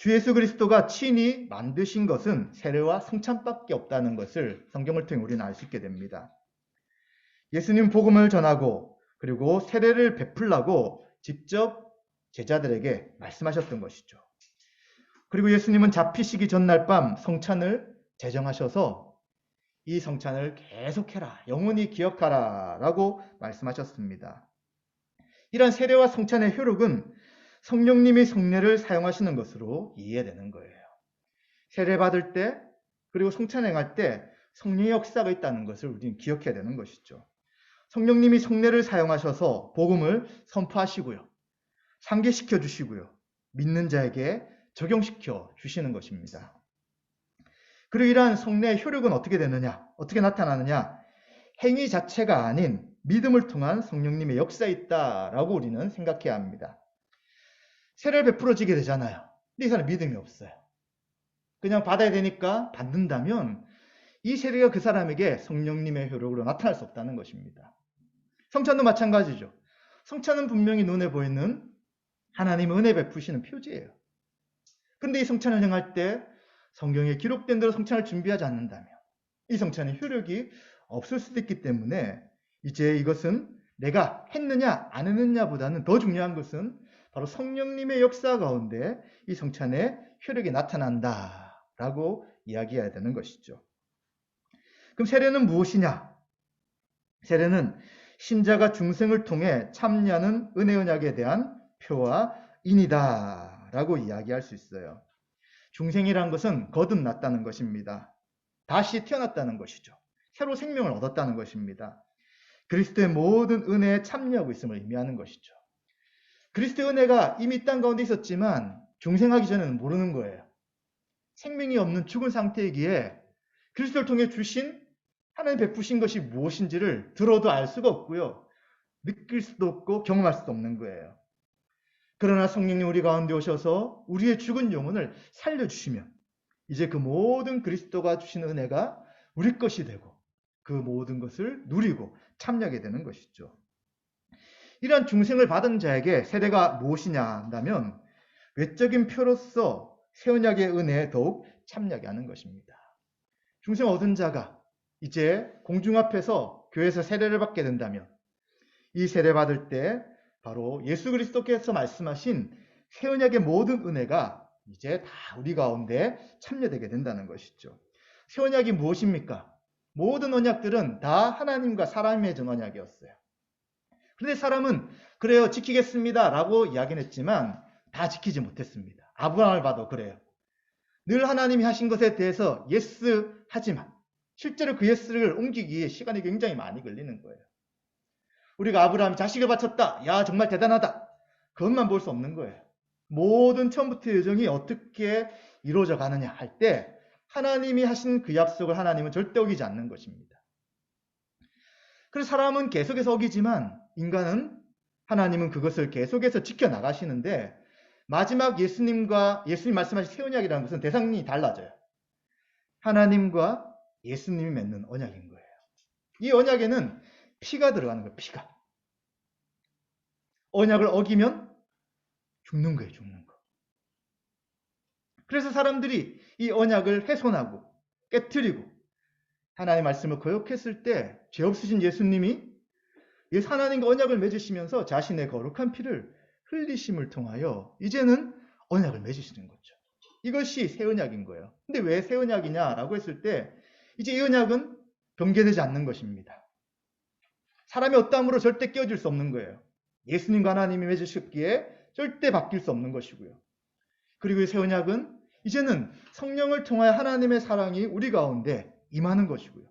주 예수 그리스도가 친히 만드신 것은 세례와 성찬밖에 없다는 것을 성경을 통해 우리는 알 수 있게 됩니다. 예수님 복음을 전하고 그리고 세례를 베풀라고 직접 제자들에게 말씀하셨던 것이죠. 그리고 예수님은 잡히시기 전날 밤 성찬을 제정하셔서 이 성찬을 계속해라, 영원히 기억하라 라고 말씀하셨습니다. 이런 세례와 성찬의 효력은 성령님이 성례를 사용하시는 것으로 이해되는 거예요. 세례 받을 때 그리고 성찬 행할 때 성령의 역사가 있다는 것을 우리는 기억해야 되는 것이죠. 성령님이 성례를 사용하셔서 복음을 선포하시고요. 상기시켜 주시고요. 믿는 자에게 적용시켜 주시는 것입니다. 그리고 이러한 성례의 효력은 어떻게 되느냐? 어떻게 나타나느냐? 행위 자체가 아닌 믿음을 통한 성령님의 역사에 있다라고 우리는 생각해야 합니다. 세례를 베풀어지게 되잖아요. 근데 이 사람 믿음이 없어요. 그냥 받아야 되니까 받는다면 이 세례가 그 사람에게 성령님의 효력으로 나타날 수 없다는 것입니다. 성찬도 마찬가지죠. 성찬은 분명히 눈에 보이는 하나님의 은혜 베푸시는 표지예요. 그런데 이 성찬을 행할 때 성경에 기록된 대로 성찬을 준비하지 않는다면 이 성찬의 효력이 없을 수도 있기 때문에 이제 이것은 내가 했느냐 안 했느냐보다는 더 중요한 것은 바로 성령님의 역사 가운데 이 성찬의 효력이 나타난다라고 이야기해야 되는 것이죠. 그럼 세례는 무엇이냐? 세례는 신자가 중생을 통해 참여하는 은혜 언약에 대한 표와 인이다라고 이야기할 수 있어요. 중생이란 것은 거듭났다는 것입니다. 다시 태어났다는 것이죠. 새로 생명을 얻었다는 것입니다. 그리스도의 모든 은혜에 참여하고 있음을 의미하는 것이죠. 그리스도의 은혜가 이미 땅 가운데 있었지만 중생하기 전에는 모르는 거예요. 생명이 없는 죽은 상태이기에 그리스도를 통해 주신 하나님 베푸신 것이 무엇인지를 들어도 알 수가 없고요. 느낄 수도 없고 경험할 수도 없는 거예요. 그러나 성령님 우리 가운데 오셔서 우리의 죽은 영혼을 살려주시면 이제 그 모든 그리스도가 주신 은혜가 우리 것이 되고 그 모든 것을 누리고 참여하게 되는 것이죠. 이러한 중생을 받은 자에게 세례가 무엇이냐 한다면 외적인 표로서 새 언약의 은혜에 더욱 참여하게 하는 것입니다. 중생 얻은 자가 이제 공중 앞에서 교회에서 세례를 받게 된다면 이 세례 받을 때 바로 예수 그리스도께서 말씀하신 새 언약의 모든 은혜가 이제 다 우리 가운데 참여되게 된다는 것이죠. 새 언약이 무엇입니까? 모든 언약들은 다 하나님과 사람이 맺은 언약이었어요. 그런데 사람은 그래요, 지키겠습니다 라고 이야기는 했지만 다 지키지 못했습니다. 아브라함을 봐도 그래요. 늘 하나님이 하신 것에 대해서 예스 하지만 실제로 그 예스를 옮기기에 시간이 굉장히 많이 걸리는 거예요. 우리가 아브라함이 자식을 바쳤다. 야, 정말 대단하다. 그것만 볼 수 없는 거예요. 모든 처음부터 여정이 어떻게 이루어져 가느냐 할 때 하나님이 하신 그 약속을 하나님은 절대 어기지 않는 것입니다. 그래서 사람은 계속해서 어기지만 인간은 하나님은 그것을 계속해서 지켜나가시는데 마지막 예수님 말씀하신 새 언약이라는 것은 대상이 달라져요. 하나님과 예수님이 맺는 언약인 거예요. 이 언약에는 피가 들어가는 거예요. 피가. 언약을 어기면 죽는 거예요. 죽는 거. 그래서 사람들이 이 언약을 훼손하고 깨트리고 하나님의 말씀을 거역했을 때 죄 없으신 예수님이 하나님과 언약을 맺으시면서 자신의 거룩한 피를 흘리심을 통하여 이제는 언약을 맺으시는 거죠. 이것이 새 언약인 거예요. 근데 왜 새 언약이냐라고 했을 때 이제 이 언약은 변개되지 않는 것입니다. 사람의 어떠함으로 절대 깨어질 수 없는 거예요. 예수님과 하나님이 맺으셨기에 절대 바뀔 수 없는 것이고요. 그리고 이 새 언약은 이제는 성령을 통하여 하나님의 사랑이 우리 가운데 임하는 것이고요.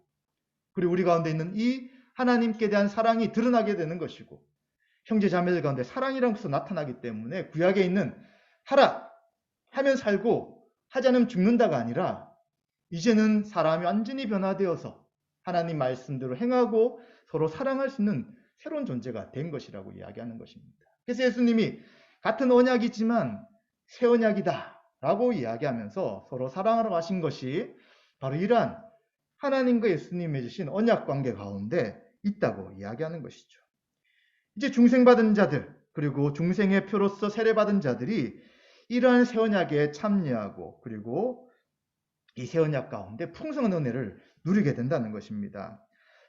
그리고 우리 가운데 있는 이 하나님께 대한 사랑이 드러나게 되는 것이고 형제 자매들 가운데 사랑이라는 것이 나타나기 때문에 구약에 있는 하라 하면 살고 하지 않으면 죽는다가 아니라 이제는 사람이 완전히 변화되어서 하나님 말씀대로 행하고 서로 사랑할 수 있는 새로운 존재가 된 것이라고 이야기하는 것입니다. 그래서 예수님이 같은 언약이지만 새 언약이다 라고 이야기하면서 서로 사랑하러 하신 것이 바로 이러한 하나님과 예수님이 맺으신 언약 관계 가운데 있다고 이야기하는 것이죠. 이제 중생받은 자들 그리고 중생의 표로서 세례받은 자들이 이러한 새 언약에 참여하고 그리고 이 새 언약 가운데 풍성한 은혜를 누리게 된다는 것입니다.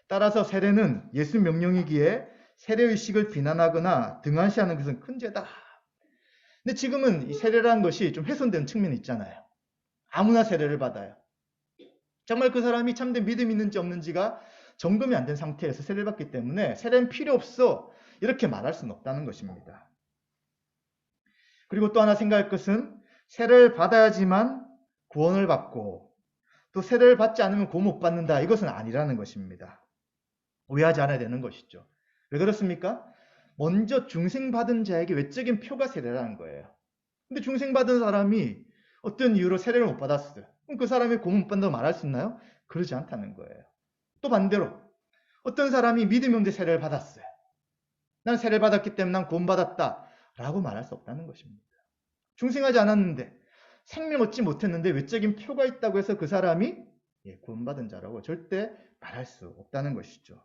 따라서 세례는 예수 명령이기에 세례의식을 비난하거나 등한시하는 것은 큰 죄다. 근데 지금은 이 세례라는 것이 좀 훼손된 측면이 있잖아요. 아무나 세례를 받아요. 정말 그 사람이 참된 믿음이 있는지 없는지가 점검이 안 된 상태에서 세례를 받기 때문에 세례는 필요 없어 이렇게 말할 수는 없다는 것입니다. 그리고 또 하나 생각할 것은 세례를 받아야지만 구원을 받고 또 세례를 받지 않으면 구원 못 받는다. 이것은 아니라는 것입니다. 오해하지 않아야 되는 것이죠. 왜 그렇습니까? 먼저 중생받은 자에게 외적인 표가 세례라는 거예요. 근데 중생받은 사람이 어떤 이유로 세례를 못 받았어요. 그럼 그 사람이 구원 못 받는다고 말할 수 있나요? 그러지 않다는 거예요. 또 반대로 어떤 사람이 믿음이 없는데 세례를 받았어요. 난 세례를 받았기 때문에 난 구원 받았다 라고 말할 수 없다는 것입니다. 중생하지 않았는데 생명 얻지 못했는데 외적인 표가 있다고 해서 그 사람이 구원받은 자라고 절대 말할 수 없다는 것이죠.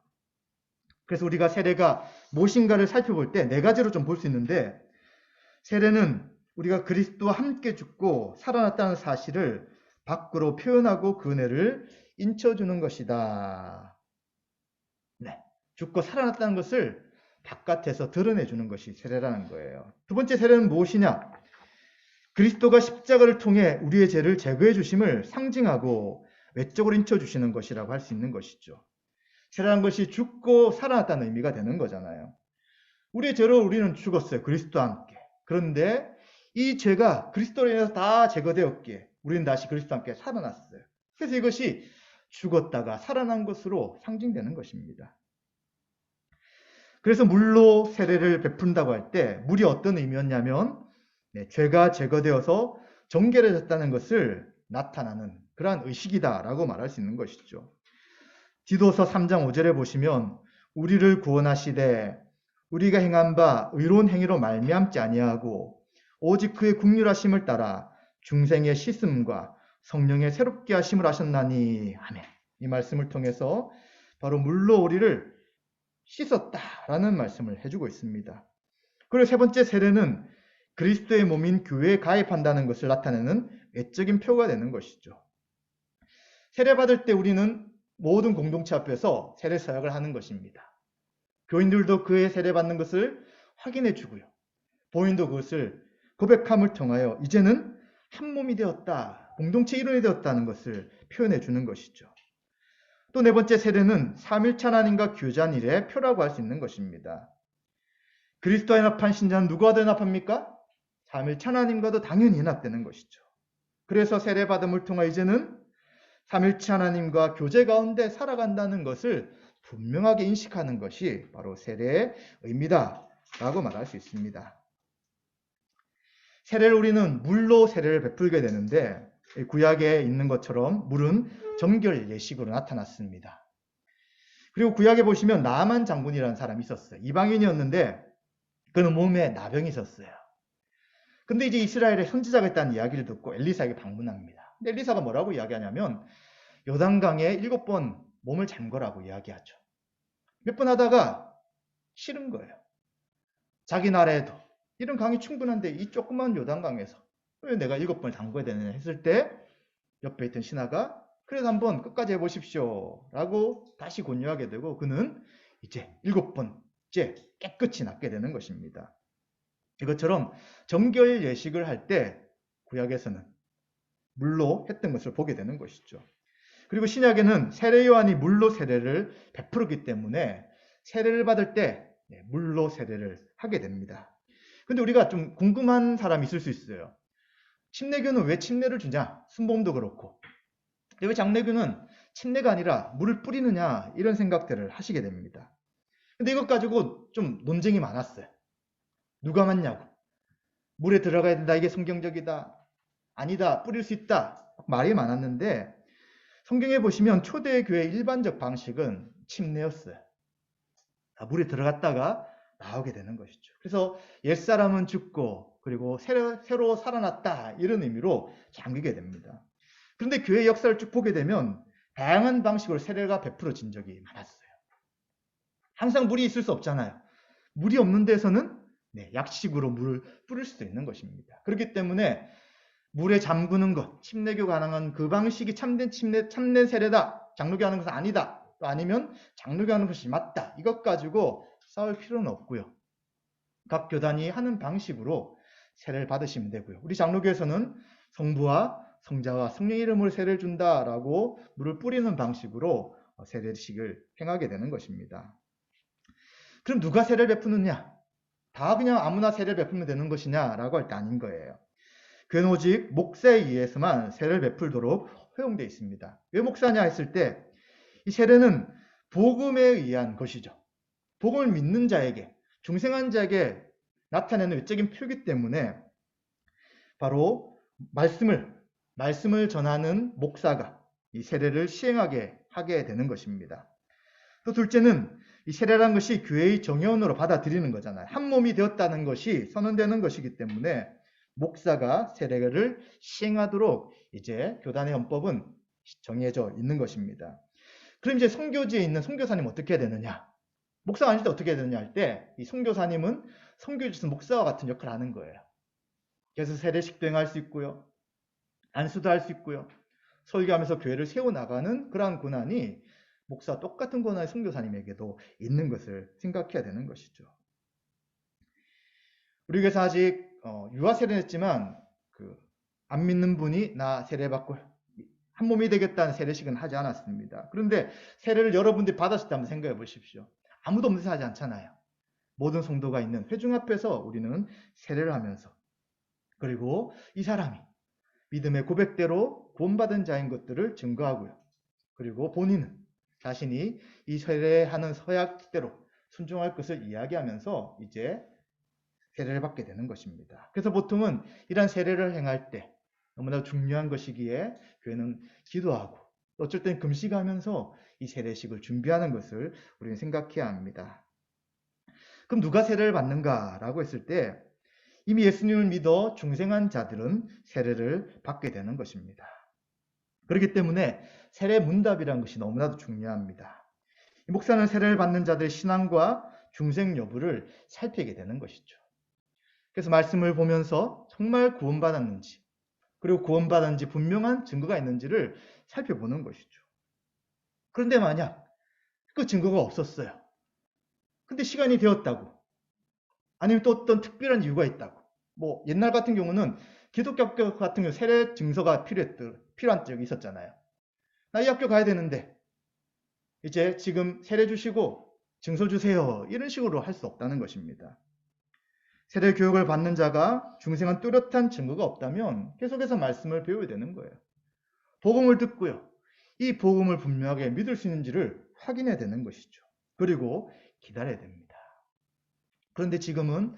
그래서 우리가 세례가 무엇인가를 살펴볼 때 네 가지로 좀 볼 수 있는데, 세례는 우리가 그리스도와 함께 죽고 살아났다는 사실을 밖으로 표현하고 그 은혜를 인쳐주는 것이다. 네, 죽고 살아났다는 것을 바깥에서 드러내주는 것이 세례라는 거예요. 두 번째 세례는 무엇이냐? 그리스도가 십자가를 통해 우리의 죄를 제거해 주심을 상징하고 외적으로 인쳐주시는 것이라고 할 수 있는 것이죠. 세례라는 것이 죽고 살아났다는 의미가 되는 거잖아요. 우리의 죄로 우리는 죽었어요. 그리스도와 함께. 그런데 이 죄가 그리스도로 인해서 다 제거되었기에 우리는 다시 그리스도와 함께 살아났어요. 그래서 이것이 죽었다가 살아난 것으로 상징되는 것입니다. 그래서 물로 세례를 베푼다고 할 때 물이 어떤 의미였냐면 죄가 제거되어서 정결해졌다는 것을 나타나는 그러한 의식이다라고 말할 수 있는 것이죠. 디도서 3장 5절에 보시면 우리를 구원하시되 우리가 행한 바 의로운 행위로 말미암지 아니하고 오직 그의 국률하심을 따라 중생의 씻음과 성령의 새롭게 하심을 하셨나니. 아멘. 이 말씀을 통해서 바로 물로 우리를 씻었다라는 말씀을 해주고 있습니다. 그리고 세 번째 세례는 그리스도의 몸인 교회에 가입한다는 것을 나타내는 외적인 표가 되는 것이죠. 세례받을 때 우리는 모든 공동체 앞에서 세례 서약을 하는 것입니다. 교인들도 그의 세례받는 것을 확인해 주고요. 본인도 그것을 고백함을 통하여 이제는 한 몸이 되었다, 공동체 일원이 되었다는 것을 표현해 주는 것이죠. 또 네 번째 세례는 삼일체 하나님과 교제한 일의 표라고 할 수 있는 것입니다. 그리스도와 연합한 신자는 누구와도 연합합니까? 삼일체 하나님과도 당연히 연합되는 것이죠. 그래서 세례받음을 통해 이제는 삼일체 하나님과 교제 가운데 살아간다는 것을 분명하게 인식하는 것이 바로 세례의 의미다라고 말할 수 있습니다. 세례를 우리는 물로 세례를 베풀게 되는데 구약에 있는 것처럼 물은 정결 예식으로 나타났습니다. 그리고 구약에 보시면 나아만 장군이라는 사람이 있었어요. 이방인이었는데 그는 몸에 나병이 있었어요. 근데 이제 이스라엘에 선지자가 있다는 이야기를 듣고 엘리사에게 방문합니다. 근데 엘리사가 뭐라고 이야기하냐면 요단강에 7번 몸을 잠거라고 이야기하죠. 몇 번 하다가 싫은 거예요. 자기 나라에도 이런 강이 충분한데 이 조그만 요단강에서 왜 내가 7번을 담궈야 되느냐 했을 때 옆에 있던 신하가 그래도 한번 끝까지 해보십시오 라고 다시 권유하게 되고 그는 이제 7번째 깨끗이 낫게 되는 것입니다. 이것처럼 정결 예식을 할 때 구약에서는 물로 했던 것을 보게 되는 것이죠. 그리고 신약에는 세례 요한이 물로 세례를 베풀었기 때문에 세례를 받을 때 물로 세례를 하게 됩니다. 근데 우리가 좀 궁금한 사람이 있을 수 있어요. 침례교는 왜 침례를 주냐? 순복음도 그렇고. 근데 왜 장례교는 침례가 아니라 물을 뿌리느냐? 이런 생각들을 하시게 됩니다. 근데 이것 가지고 좀 논쟁이 많았어요. 누가 맞냐고. 물에 들어가야 된다. 이게 성경적이다. 아니다. 뿌릴 수 있다. 말이 많았는데 성경에 보시면 초대교회의 일반적 방식은 침례였어요. 물에 들어갔다가 나오게 되는 것이죠. 그래서 옛사람은 죽고 그리고 새로 살아났다 이런 의미로 잠기게 됩니다. 그런데 교회 역사를 쭉 보게 되면 다양한 방식으로 세례가 베풀어진 적이 많았어요. 항상 물이 있을 수 없잖아요. 물이 없는 데서는 약식으로 물을 뿌릴 수도 있는 것입니다. 그렇기 때문에 물에 잠그는 것, 침례교 가능한 그 방식이 참된 세례다. 장로교 하는 것은 아니다. 또 아니면 장로교 하는 것이 맞다. 이것 가지고 싸울 필요는 없고요. 각 교단이 하는 방식으로 세례를 받으시면 되고요. 우리 장로교에서는 성부와 성자와 성령의 이름으로 세례를 준다라고 물을 뿌리는 방식으로 세례식을 행하게 되는 것입니다. 그럼 누가 세례를 베푸느냐? 다 그냥 아무나 세례를 베풀면 되는 것이냐라고 할 때 아닌 거예요. 교회는 오직 목사에 의해서만 세례를 베풀도록 허용되어 있습니다. 왜 목사냐 했을 때 이 세례는 복음에 의한 것이죠. 복음을 믿는 자에게, 중생한 자에게 나타내는 외적인 표기 때문에 바로 말씀을 전하는 목사가 이 세례를 시행하게 하게 되는 것입니다. 또 둘째는 이 세례라는 것이 교회의 정연으로 받아들이는 거잖아요. 한 몸이 되었다는 것이 선언되는 것이기 때문에 목사가 세례를 시행하도록 이제 교단의 헌법은 정해져 있는 것입니다. 그럼 이제 선교지에 있는 선교사님 어떻게 해야 되느냐? 목사가 아닐 때 어떻게 해야 되느냐 할 때 이 선교사님은 선교지에서 목사와 같은 역할을 하는 거예요. 그래서 세례식도 행할 수 있고요. 안수도 할 수 있고요. 설교하면서 교회를 세워나가는 그러한 권한이 목사와 똑같은 권한이 선교사님에게도 있는 것을 생각해야 되는 것이죠. 우리 교회에서 아직 유아 세례는 했지만 안 믿는 분이 나 세례받고 한 몸이 되겠다는 세례식은 하지 않았습니다. 그런데 세례를 여러분들이 받았을 때 한번 생각해 보십시오. 아무도 없는 데서 하지 않잖아요. 모든 성도가 있는 회중 앞에서 우리는 세례를 하면서 그리고 이 사람이 믿음의 고백대로 구원받은 자인 것들을 증거하고요. 그리고 본인은 자신이 이 세례하는 서약대로 순종할 것을 이야기하면서 이제 세례를 받게 되는 것입니다. 그래서 보통은 이러한 세례를 행할 때 너무나 중요한 것이기에 교회는 기도하고 어쩔 땐 금식하면서 이 세례식을 준비하는 것을 우리는 생각해야 합니다. 그럼 누가 세례를 받는가라고 했을 때 이미 예수님을 믿어 중생한 자들은 세례를 받게 되는 것입니다. 그렇기 때문에 세례 문답이라는 것이 너무나도 중요합니다. 목사는 세례를 받는 자들의 신앙과 중생 여부를 살피게 되는 것이죠. 그래서 말씀을 보면서 정말 구원받았는지 그리고 구원받았는지 분명한 증거가 있는지를 살펴보는 것이죠. 그런데 만약 그 증거가 없었어요. 근데 시간이 되었다고 아니면 또 어떤 특별한 이유가 있다고 뭐 옛날 같은 경우는 기독교 같은 경우 세례 증서가 필요한 적이 있었잖아요. 나 이 학교 가야 되는데 이제 지금 세례 주시고 증서 주세요. 이런 식으로 할 수 없다는 것입니다. 세례 교육을 받는 자가 중생한 뚜렷한 증거가 없다면 계속해서 말씀을 배워야 되는 거예요. 복음을 듣고요. 이 복음을 분명하게 믿을 수 있는지를 확인해야 되는 것이죠. 그리고 기다려야 됩니다. 그런데 지금은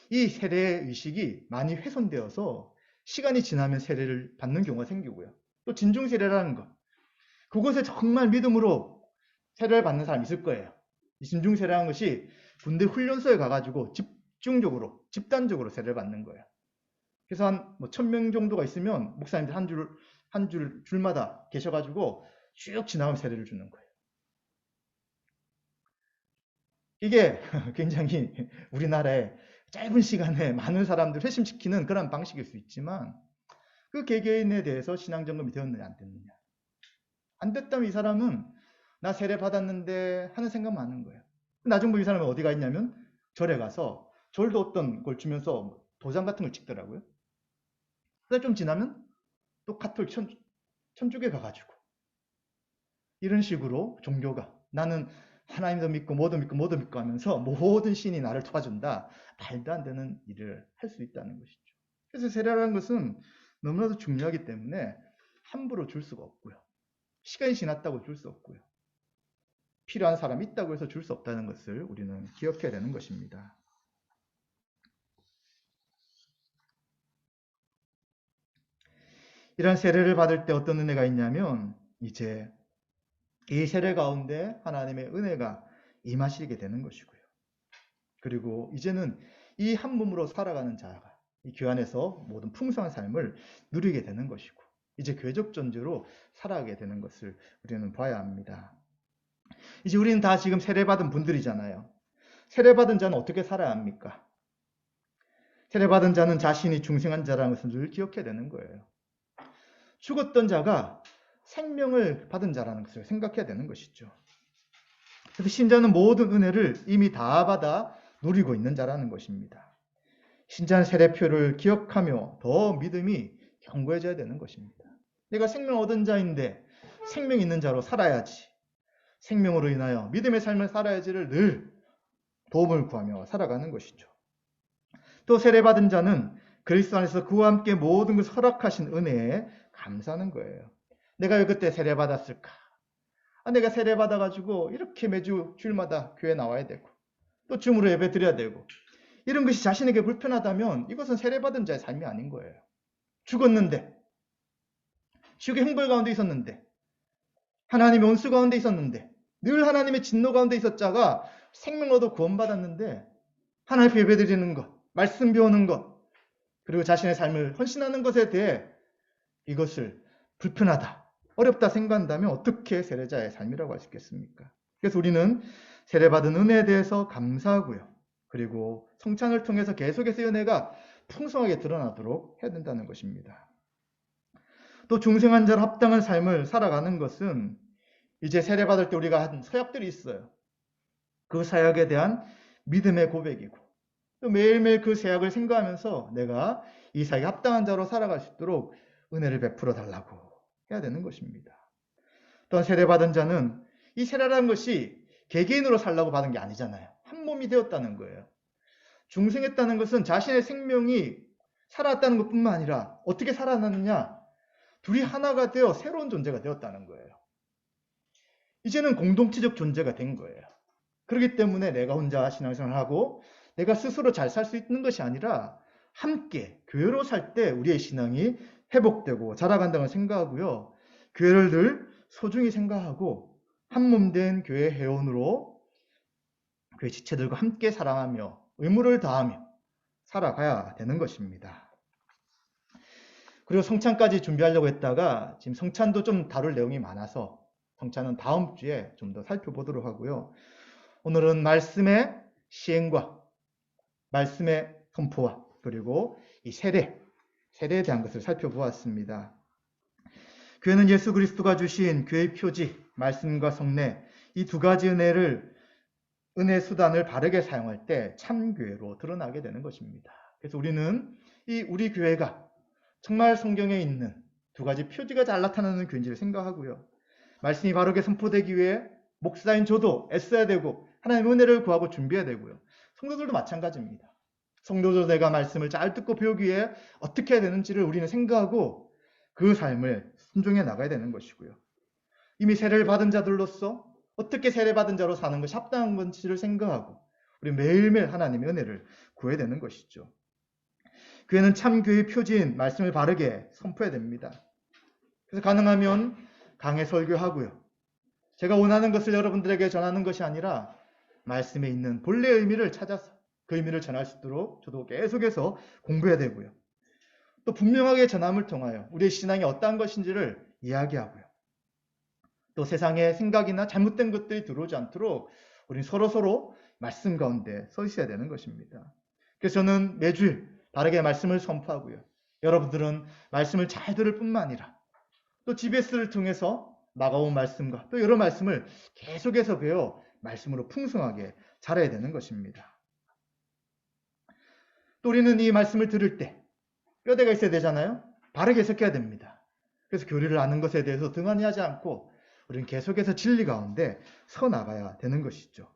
이 세례 의식이 많이 훼손되어서 시간이 지나면 세례를 받는 경우가 생기고요. 또 진중 세례라는 것. 그곳에 정말 믿음으로 세례를 받는 사람이 있을 거예요. 이 진중 세례라는 것이 군대 훈련소에 가가지고 집중적으로, 집단적으로 세례를 받는 거예요. 그래서 한 1000명 정도가 있으면 목사님들 줄마다 계셔가지고 쭉 지나가면 세례를 주는 거예요. 이게 굉장히 우리나라에 짧은 시간에 많은 사람들 회심시키는 그런 방식일 수 있지만 그 개개인에 대해서 신앙 점검이 되었느냐 안 됐느냐. 안 됐다면 이 사람은 나 세례 받았는데 하는 생각만 하는 거예요. 나중에 이 사람은 어디가 있냐면 절에 가서 절도 어떤 걸 주면서 도장 같은 걸 찍더라고요. 그래서 좀 지나면 또 카톨릭 천주교 가가지고 이런 식으로 종교가 나는 하나님도 믿고 뭐도 믿고 하면서 모든 신이 나를 도와준다. 말도 안 되는 일을 할 수 있다는 것이죠. 그래서 세례라는 것은 너무나도 중요하기 때문에 함부로 줄 수가 없고요. 시간이 지났다고 줄 수 없고요. 필요한 사람이 있다고 해서 줄 수 없다는 것을 우리는 기억해야 되는 것입니다. 이런 세례를 받을 때 어떤 은혜가 있냐면 이제 이 세례 가운데 하나님의 은혜가 임하시게 되는 것이고요. 그리고 이제는 이 한 몸으로 살아가는 자가 이 교회 안에서 모든 풍성한 삶을 누리게 되는 것이고 이제 교회적 존재로 살아가게 되는 것을 우리는 봐야 합니다. 이제 우리는 다 지금 세례받은 분들이잖아요. 세례받은 자는 어떻게 살아야 합니까? 세례받은 자는 자신이 중생한 자라는 것을 늘 기억해야 되는 거예요. 죽었던 자가 생명을 받은 자라는 것을 생각해야 되는 것이죠. 그래서 신자는 모든 은혜를 이미 다 받아 누리고 있는 자라는 것입니다. 신자는 세례표를 기억하며 더 믿음이 견고해져야 되는 것입니다. 내가 생명 얻은 자인데 생명 있는 자로 살아야지. 생명으로 인하여 믿음의 삶을 살아야지를 늘 도움을 구하며 살아가는 것이죠. 또 세례받은 자는 그리스도 안에서 그와 함께 모든 것을 허락하신 은혜에 감사하는 거예요. 내가 왜 그때 세례받았을까? 내가 세례받아가지고 이렇게 매주 주일마다 교회 나와야 되고 또 줌으로 예배 드려야 되고 이런 것이 자신에게 불편하다면 이것은 세례받은 자의 삶이 아닌 거예요. 죽었는데 지옥의 형벌 가운데 있었는데 하나님의 온수 가운데 있었는데 늘 하나님의 진노 가운데 있었자가 생명을 얻어 구원받았는데 하나님 예배 드리는 것, 말씀 배우는 것, 그리고 자신의 삶을 헌신하는 것에 대해 이것을 불편하다, 어렵다 생각한다면 어떻게 세례자의 삶이라고 할 수 있겠습니까? 그래서 우리는 세례받은 은혜에 대해서 감사하고요. 그리고 성찬을 통해서 계속해서 은혜가 풍성하게 드러나도록 해야 된다는 것입니다. 또 중생한 자로 합당한 삶을 살아가는 것은 이제 세례받을 때 우리가 한 서약들이 있어요. 그 사역에 대한 믿음의 고백이고 또 매일매일 그 사역을 생각하면서 내가 이 사역에 합당한 자로 살아갈 수 있도록 은혜를 베풀어 달라고 해야 되는 것입니다. 또한 세례받은 자는 이 세례라는 것이 개개인으로 살라고 받은 게 아니잖아요. 한 몸이 되었다는 거예요. 중생했다는 것은 자신의 생명이 살아왔다는 것뿐만 아니라 어떻게 살아났느냐? 둘이 하나가 되어 새로운 존재가 되었다는 거예요. 이제는 공동체적 존재가 된 거예요. 그렇기 때문에 내가 혼자 신앙생활을 하고 내가 스스로 잘 살 수 있는 것이 아니라 함께 교회로 살 때 우리의 신앙이 회복되고 자라간다고 생각하고요. 교회를 늘 소중히 생각하고 한 몸 된 교회 회원으로 교회 지체들과 함께 사랑하며 의무를 다하며 살아가야 되는 것입니다. 그리고 성찬까지 준비하려고 했다가 지금 성찬도 좀 다룰 내용이 많아서 성찬은 다음 주에 좀 더 살펴보도록 하고요. 오늘은 말씀의 시행과 말씀의 선포와 그리고 이 세례에 대한 것을 살펴보았습니다. 교회는 예수 그리스도가 주신 교회의 표지, 말씀과 성례 이 두 가지 은혜 수단을 바르게 사용할 때 참교회로 드러나게 되는 것입니다. 그래서 우리는 우리 교회가 정말 성경에 있는 두 가지 표지가 잘 나타나는 교회인지를 생각하고요. 말씀이 바르게 선포되기 위해 목사인 저도 애써야 되고 하나님의 은혜를 구하고 준비해야 되고요. 성도들도 마찬가지입니다. 성도들 내가 말씀을 잘 듣고 배우기 위해 어떻게 해야 되는지를 우리는 생각하고 그 삶을 순종해 나가야 되는 것이고요. 이미 세례를 받은 자들로서 어떻게 세례받은 자로 사는 것이 합당한 건지를 생각하고 우리 매일매일 하나님의 은혜를 구해야 되는 것이죠. 교회는 참교회의 표지인 말씀을 바르게 선포해야 됩니다. 그래서 가능하면 강해 설교하고요. 제가 원하는 것을 여러분들에게 전하는 것이 아니라 말씀에 있는 본래의 의미를 찾아서 그 의미를 전할 수 있도록 저도 계속해서 공부해야 되고요. 또 분명하게 전함을 통하여 우리의 신앙이 어떠한 것인지를 이야기하고요. 또 세상에 생각이나 잘못된 것들이 들어오지 않도록 우리는 서로 말씀 가운데 서 있어야 되는 것입니다. 그래서 저는 매주일 바르게 말씀을 선포하고요. 여러분들은 말씀을 잘 들을 뿐만 아니라 또 GBS를 통해서 나가온 말씀과 또 여러 말씀을 계속해서 배워 말씀으로 풍성하게 자라야 되는 것입니다. 또 우리는 이 말씀을 들을 때 뼈대가 있어야 되잖아요. 바르게 해석해야 됩니다. 그래서 교리를 아는 것에 대해서 등한히 하지 않고 우리는 계속해서 진리 가운데 서 나가야 되는 것이죠.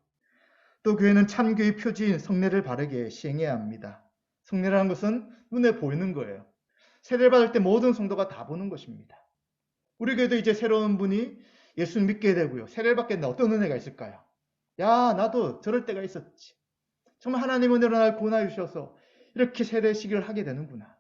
또 교회는 참교의 표지인 성례를 바르게 시행해야 합니다. 성례라는 것은 눈에 보이는 거예요. 세례를 받을 때 모든 성도가 다 보는 것입니다. 우리 교회도 이제 새로운 분이 예수 믿게 되고요. 세례를 받겠는데 어떤 은혜가 있을까요? 야, 나도 저럴 때가 있었지. 정말 하나님 은혜로 날 구원하여 주셔서 이렇게 세례식을 하게 되는구나.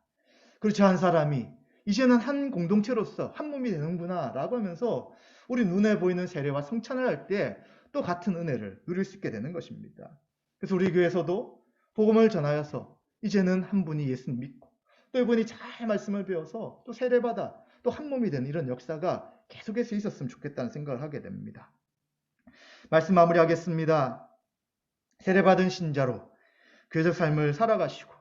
그렇지 않은 사람이 이제는 한 공동체로서 한 몸이 되는구나 라고 하면서 우리 눈에 보이는 세례와 성찬을 할 때 또 같은 은혜를 누릴 수 있게 되는 것입니다. 그래서 우리 교회에서도 복음을 전하여서 이제는 한 분이 예수 믿고 또 이분이 잘 말씀을 배워서 또 세례받아 또 한 몸이 되는 이런 역사가 계속해서 있었으면 좋겠다는 생각을 하게 됩니다. 말씀 마무리하겠습니다. 세례받은 신자로 교회적 삶을 살아가시고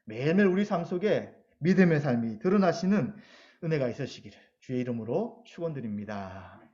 매일매일 우리 삶 속에 믿음의 삶이 드러나시는 은혜가 있으시기를 주의 이름으로 축원드립니다.